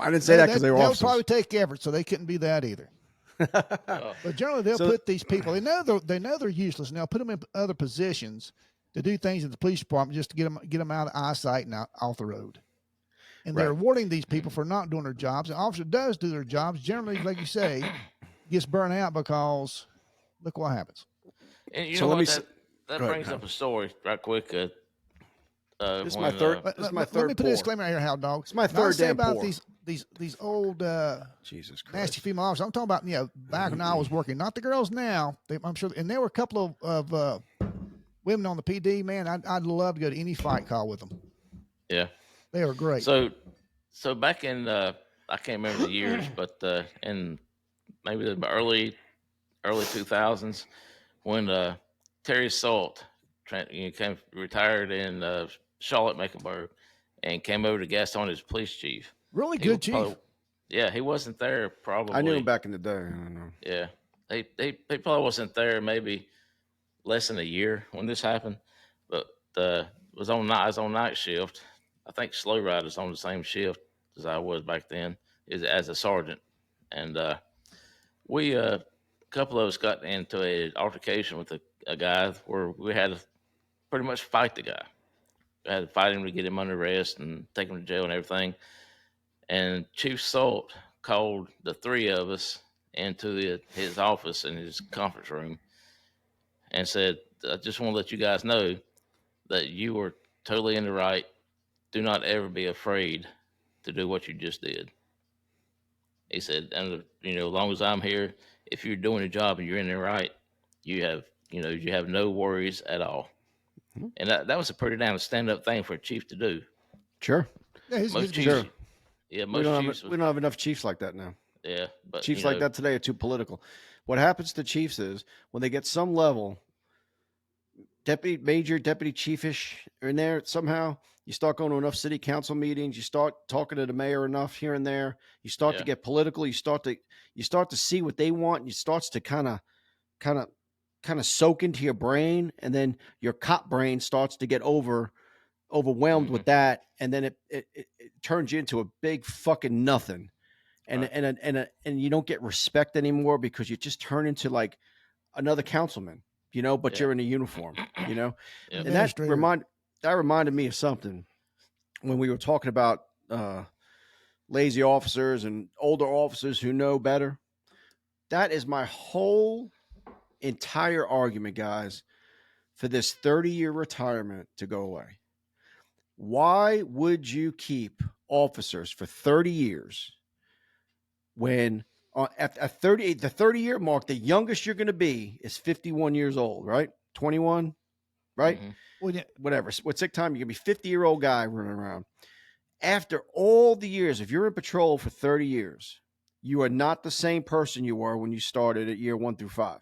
didn't say that because they were officers. They'll probably take effort, so they couldn't be that either. But generally, they'll put these people. They know they're useless, and they'll put them in other positions to do things at the police department just to get them out of eyesight and off the road. And they're rewarding these people for not doing their jobs. The officer does do their jobs. Generally, like you say, gets burnt out because look what happens. And you know what? That brings up a story right quick. This is my third. Let me put a disclaimer out here, Hound Dog. It's my third damn about pour. These old Jesus Christ. nasty female officers. I'm talking about back when I was working, not the girls now. I'm sure, and there were a couple of women on the PD. Man, I'd love to go to any fight call with them. Yeah, they were great. So back in I can't remember the years, but in maybe the early 2000s when Terry Salt came retired in Charlotte, Mecklenburg, and came over to Gaston as police chief. Really good chief. He wasn't there probably. I knew him back in the day. I don't know. Yeah, he probably wasn't there maybe less than a year when this happened, but I was on night shift. I think Slow Ride was on the same shift as I was back then, as a sergeant, and we a couple of us got into an altercation with a guy where we had to pretty much fight the guy. We had to fight him to get him under arrest and take him to jail and everything. And Chief Salt called the three of us into his office in his conference room and said, I just want to let you guys know that you were totally in the right. Do not ever be afraid to do what you just did. He said, and as long as I'm here, if you're doing a job and you're in the right, you have no worries at all. Mm-hmm. And that was a pretty damn stand-up thing for a chief to do. Sure. Yeah, most chiefs. Sure. Yeah, we don't have enough chiefs like that now. Yeah, but chiefs like that today are too political. What happens to chiefs is when they get some level, deputy, major, deputy chiefish in there somehow, you start going to enough city council meetings, you start talking to the mayor enough here and there, you start to get political, you start to see what they want, and it starts to kind of soak into your brain, and then your cop brain starts to get overwhelmed with that, and then it turns you into a big fucking nothing, and you don't get respect anymore because you just turn into like another councilman, but you're in a uniform, and that reminded me of something when we were talking about lazy officers and older officers who know better. That is my whole entire argument, guys, for this 30-year retirement to go away. Why would you keep officers for 30 years when at 30, the 30-year mark, the youngest you're going to be is 51 years old, right? 21, right? Mm-hmm. Well, yeah, Whatever. What sick time? You're going to be 50-year-old guy running around. After all the years, if you're in patrol for 30 years, you are not the same person you were when you started at year 1 through 5.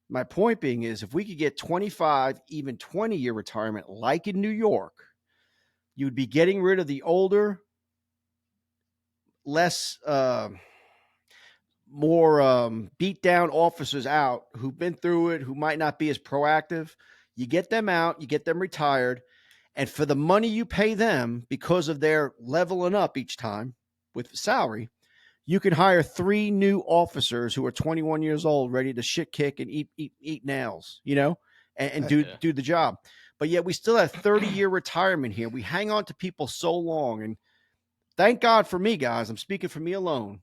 My point being is if we could get 25, even 20-year retirement like in New York, you would be getting rid of the older, less, more beat down officers out who've been through it, who might not be as proactive. You get them out, you get them retired. And for the money you pay them because of their leveling up each time with salary, you can hire 3 new officers who are 21 years old, ready to shit kick and eat nails, and do the job. But yet we still have 30-year retirement here. We hang on to people so long. And thank God for me, guys. I'm speaking for me alone.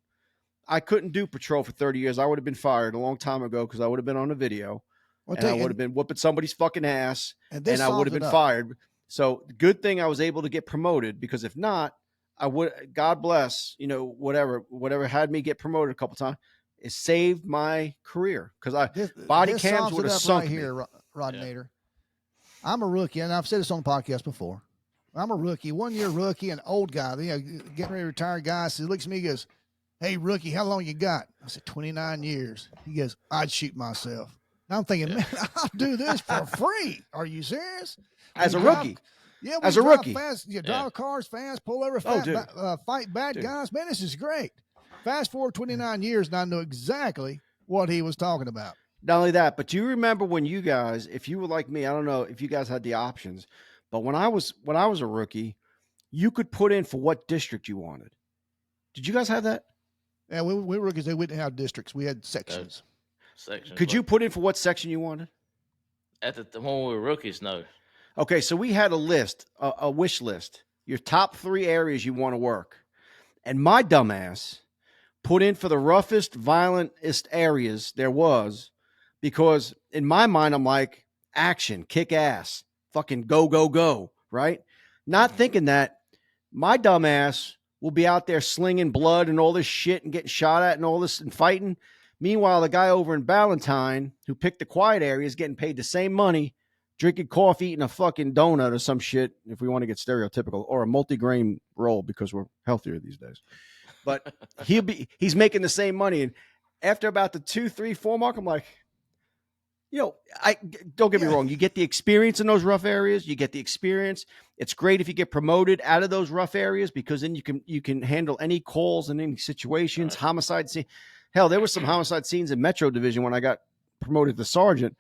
I couldn't do patrol for 30 years. I would have been fired a long time ago because I would have been on a video. And I would have been whooping somebody's fucking ass. And I would have been fired. So good thing I was able to get promoted, because if not, I would, God bless, whatever had me get promoted a couple times, it saved my career, because body cams would have sunk right me. here, Rod Nader. I'm a rookie, and I've said this on the podcast before. I'm a rookie, 1 year rookie, an old guy, getting ready to retire guy. So he looks at me, he goes, "Hey, rookie, how long you got?" I said, 29 years. He goes, "I'd shoot myself." And I'm thinking, man, I'll do this for free. Are you serious? As a rookie. Yeah, as a rookie. Fast, drive cars fast, pull over fast, fight bad guys. Man, this is great. Fast forward 29 years, and I know exactly what he was talking about. Not only that, but do you remember when you guys, if you were like me, I don't know if you guys had the options, but when I was a rookie, you could put in for what district you wanted. Did you guys have that? Yeah, we were rookies. They didn't have districts. We had sections. Could you put in for what section you wanted? At the when we were rookies, no. Okay, so we had a list, a wish list, your top 3 areas you want to work. And my dumbass put in for the roughest, violentest areas there was, because in my mind, I'm like, action, kick ass, fucking go, go, go, right? Not thinking that my dumbass will be out there slinging blood and all this shit and getting shot at and all this and fighting. Meanwhile, the guy over in Ballantyne who picked the quiet area is getting paid the same money, drinking coffee, eating a fucking donut or some shit, if we want to get stereotypical, or a multi-grain roll because we're healthier these days. But he's making the same money. And after about the 2, 3, 4 mark, I'm like, I don't get me wrong. You get the experience in those rough areas. You get the experience. It's great if you get promoted out of those rough areas, because then you can handle any calls and any situations, homicide scene. Hell, there was some homicide scenes in Metro Division when I got promoted to sergeant.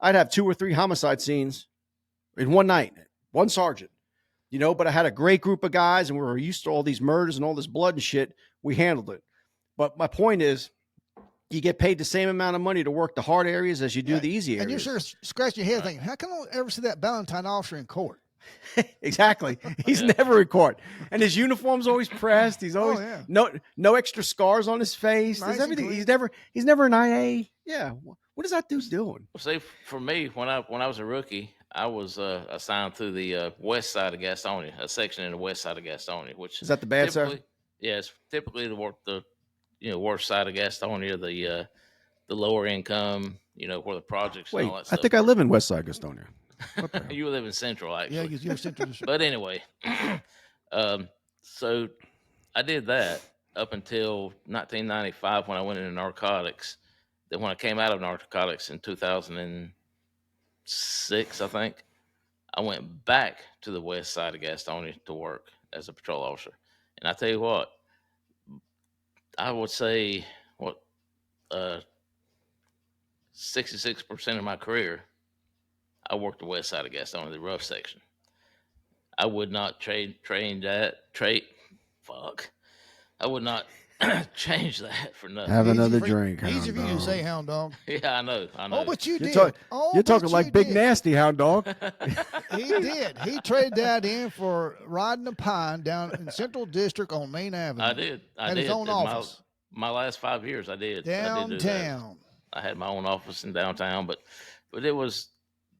I'd have 2 or 3 homicide scenes in one night, one sergeant, but I had a great group of guys and we were used to all these murders and all this blood and shit. We handled it. But my point is, you get paid the same amount of money to work the hard areas as you do the easy areas. And you're sure scratching your head thinking, how come I don't ever see that Ballantyne officer in court? Exactly. He's never in court. And his uniform's always pressed. He's always no extra scars on his face. There's everything. He's never an IA. Yeah. What is that dude doing? Well, see, for me, when I was a rookie, I was assigned to the west side of Gastonia, a section in the west side of Gastonia, which is that the bad side? Yeah, it's typically the worst side of Gastonia, the lower income, where the projects and all that stuff. I think I live in west side Gastonia. You live in central, actually. Yeah, you're central. But anyway, so I did that up until 1995 when I went into narcotics. Then when I came out of narcotics in 2006, I think, I went back to the west side of Gastonia to work as a patrol officer. And I tell you what, I would say 66% of my career, I worked the west side of Gastonia, the rough section. I would not I would not change that for nothing. Have another drink. Easy for you to say, hound dog. Yeah, I know. Oh, but you did. You're talking like Big Nasty, hound dog. He did. He traded that in for riding a pine down in Central District on Main Avenue. I did. His own office. My last 5 years, I did. I did do that. Downtown. I had my own office in downtown, but it was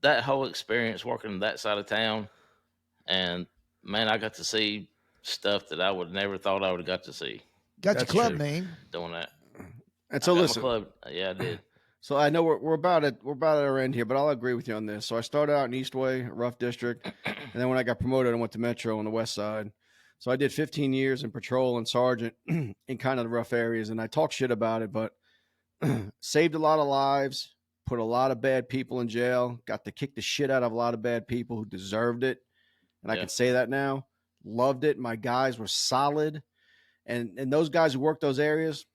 that whole experience working that side of town, and man, I got to see stuff that I would never thought I would have got to see Got your That's club true. name. doing that. And I so got listen, my club. Yeah, I did. so I know we're about at our end here, but I'll agree with you on this. So I started out in Eastway, a rough district, and then when I got promoted, I went to Metro on the west side. So I did 15 years in patrol and sergeant in kind of the rough areas, and I talk shit about it, but saved a lot of lives, put a lot of bad people in jail, got to kick the shit out of a lot of bad people who deserved it, and I Yeah. can say that now. Loved it. My guys were solid, and those guys who worked those areas,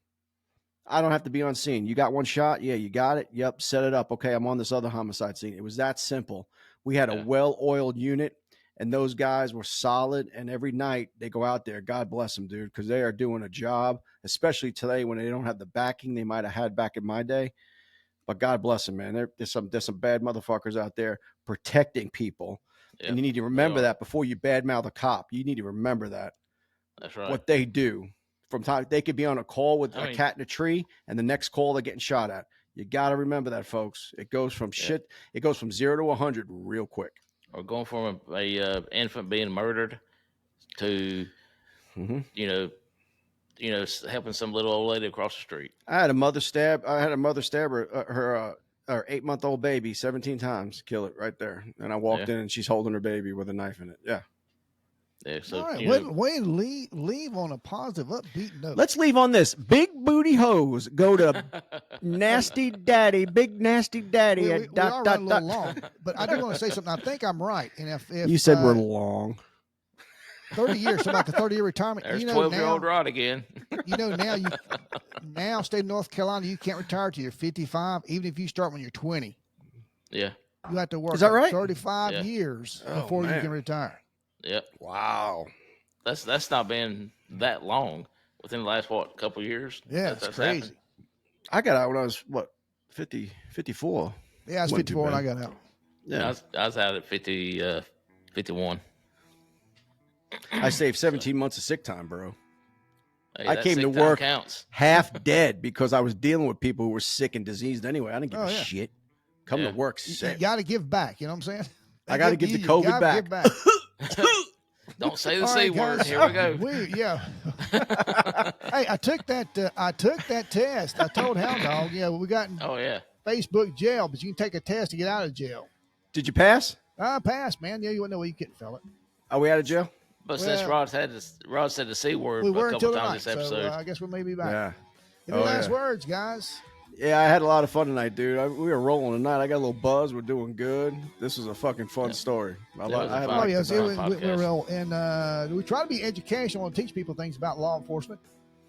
I don't have to be on scene. You got one shot? Yeah, you got it. Yep, set it up. Okay, I'm on this other homicide scene. It was that simple. We had a Yeah. well-oiled unit, and those guys were solid. And every night they go out there. God bless them, dude, because they are doing a job, especially today when they don't have the backing they might have had back in my day. But God bless them, man. There's some bad motherfuckers out there protecting people, Yeah, and you need to they remember are. that before you badmouth a cop. You need to remember that. That's right. What they do. From time they could be on a call with I a mean- cat in a tree, and the next call they're getting shot at. You got to remember that, folks. It goes from shit. It goes from 0 to 100 real quick. Or going from a infant being murdered to Mm-hmm. helping some little old lady across the street. I had a mother stab her 8-month-old baby 17 times. Kill it right there. And I walked in, and she's holding her baby with a knife in it. Yeah. Yeah. So All right, way to leave on a positive, upbeat note. Let's leave on this. Big booty hose. Go to nasty daddy, big nasty daddy. we at are running a little long, but I do want to say something. I think I'm right. And if you said we're long. 30 years, so like a 30-year retirement. There's you know 12-year-old now, Rod again. you know now state of North Carolina, you can't retire till you're 55, even if you start when you're 20. Yeah. You have to work Is that right? 35 Yeah. years Oh, before you man. can retire. Yep. Wow. That's not been that long within the last couple of years. Yeah, That's it's crazy. happened. I got out when I was 54. Yeah, I was Wasn't too 54 when I bad. got out. Yeah. I was out at 51. I saved 17 months of sick time, bro. Hey, I that came to sick time work Counts. half dead because I was dealing with people who were sick and diseased anyway. I didn't give Oh, a yeah. shit. Come Yeah. to work You sick. got to give back. You know what I'm saying? I gotta give the you COVID gotta back. give back. Don't say the All C right, word. guys. Here we go. Hey, I took that test. I told Hound Dog, we got in Oh yeah. Facebook jail, but you can take a test to get out of jail. Did you pass? I passed, man. Yeah, you wouldn't know where you couldn't feel it. Are we out of jail? But since Well, Rod said the C word We a were couple until times tonight, this so episode. I guess we may be back. Yeah. Any Oh, last yeah. words, guys? Yeah, I had a lot of fun tonight, dude. We were rolling tonight. I got a little buzz. We're doing good. This was a fucking fun story. That was a I had fun- Oh, like yes, the- we're real. And we try to be educational and teach people things about law enforcement.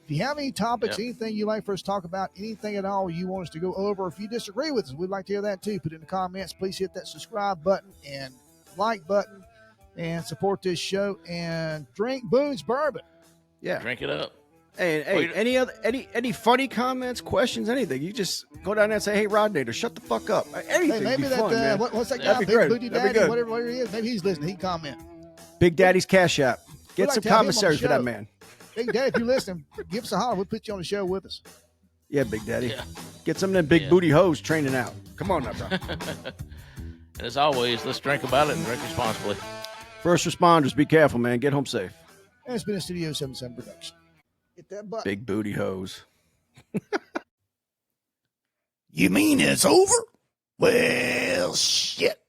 If you have any topics, Yep. anything you'd like for us to talk about, anything at all you want us to go over, if you disagree with us, we'd like to hear that too. Put it in the comments. Please hit that subscribe button and like button and support this show and drink Boone's Bourbon. Yeah. Drink it up. Hey, Wait. any funny comments, questions, anything? You just go down there and say, "Hey, Rodnator, shut the fuck up." Anything. Hey, maybe be that, fun, man. what's that Yeah. guy, That'd be Big great. Booty That'd be Daddy, good. whatever he is, maybe he's listening. He comment. Big Daddy's Cash App. Get like some to have him on the commissary for that show. man. Big Daddy, if you listen, give us a holler. We'll put you on the show with us. Yeah, Big Daddy. Yeah. Get some of them big Yeah. booty hoes training out. Come on now, bro. And as always, let's drink about it and drink responsibly. First responders, be careful, man. Get home safe. And it's been a Studio 77 production. Hit that button. Big booty hoes. You mean it's over? Well, shit.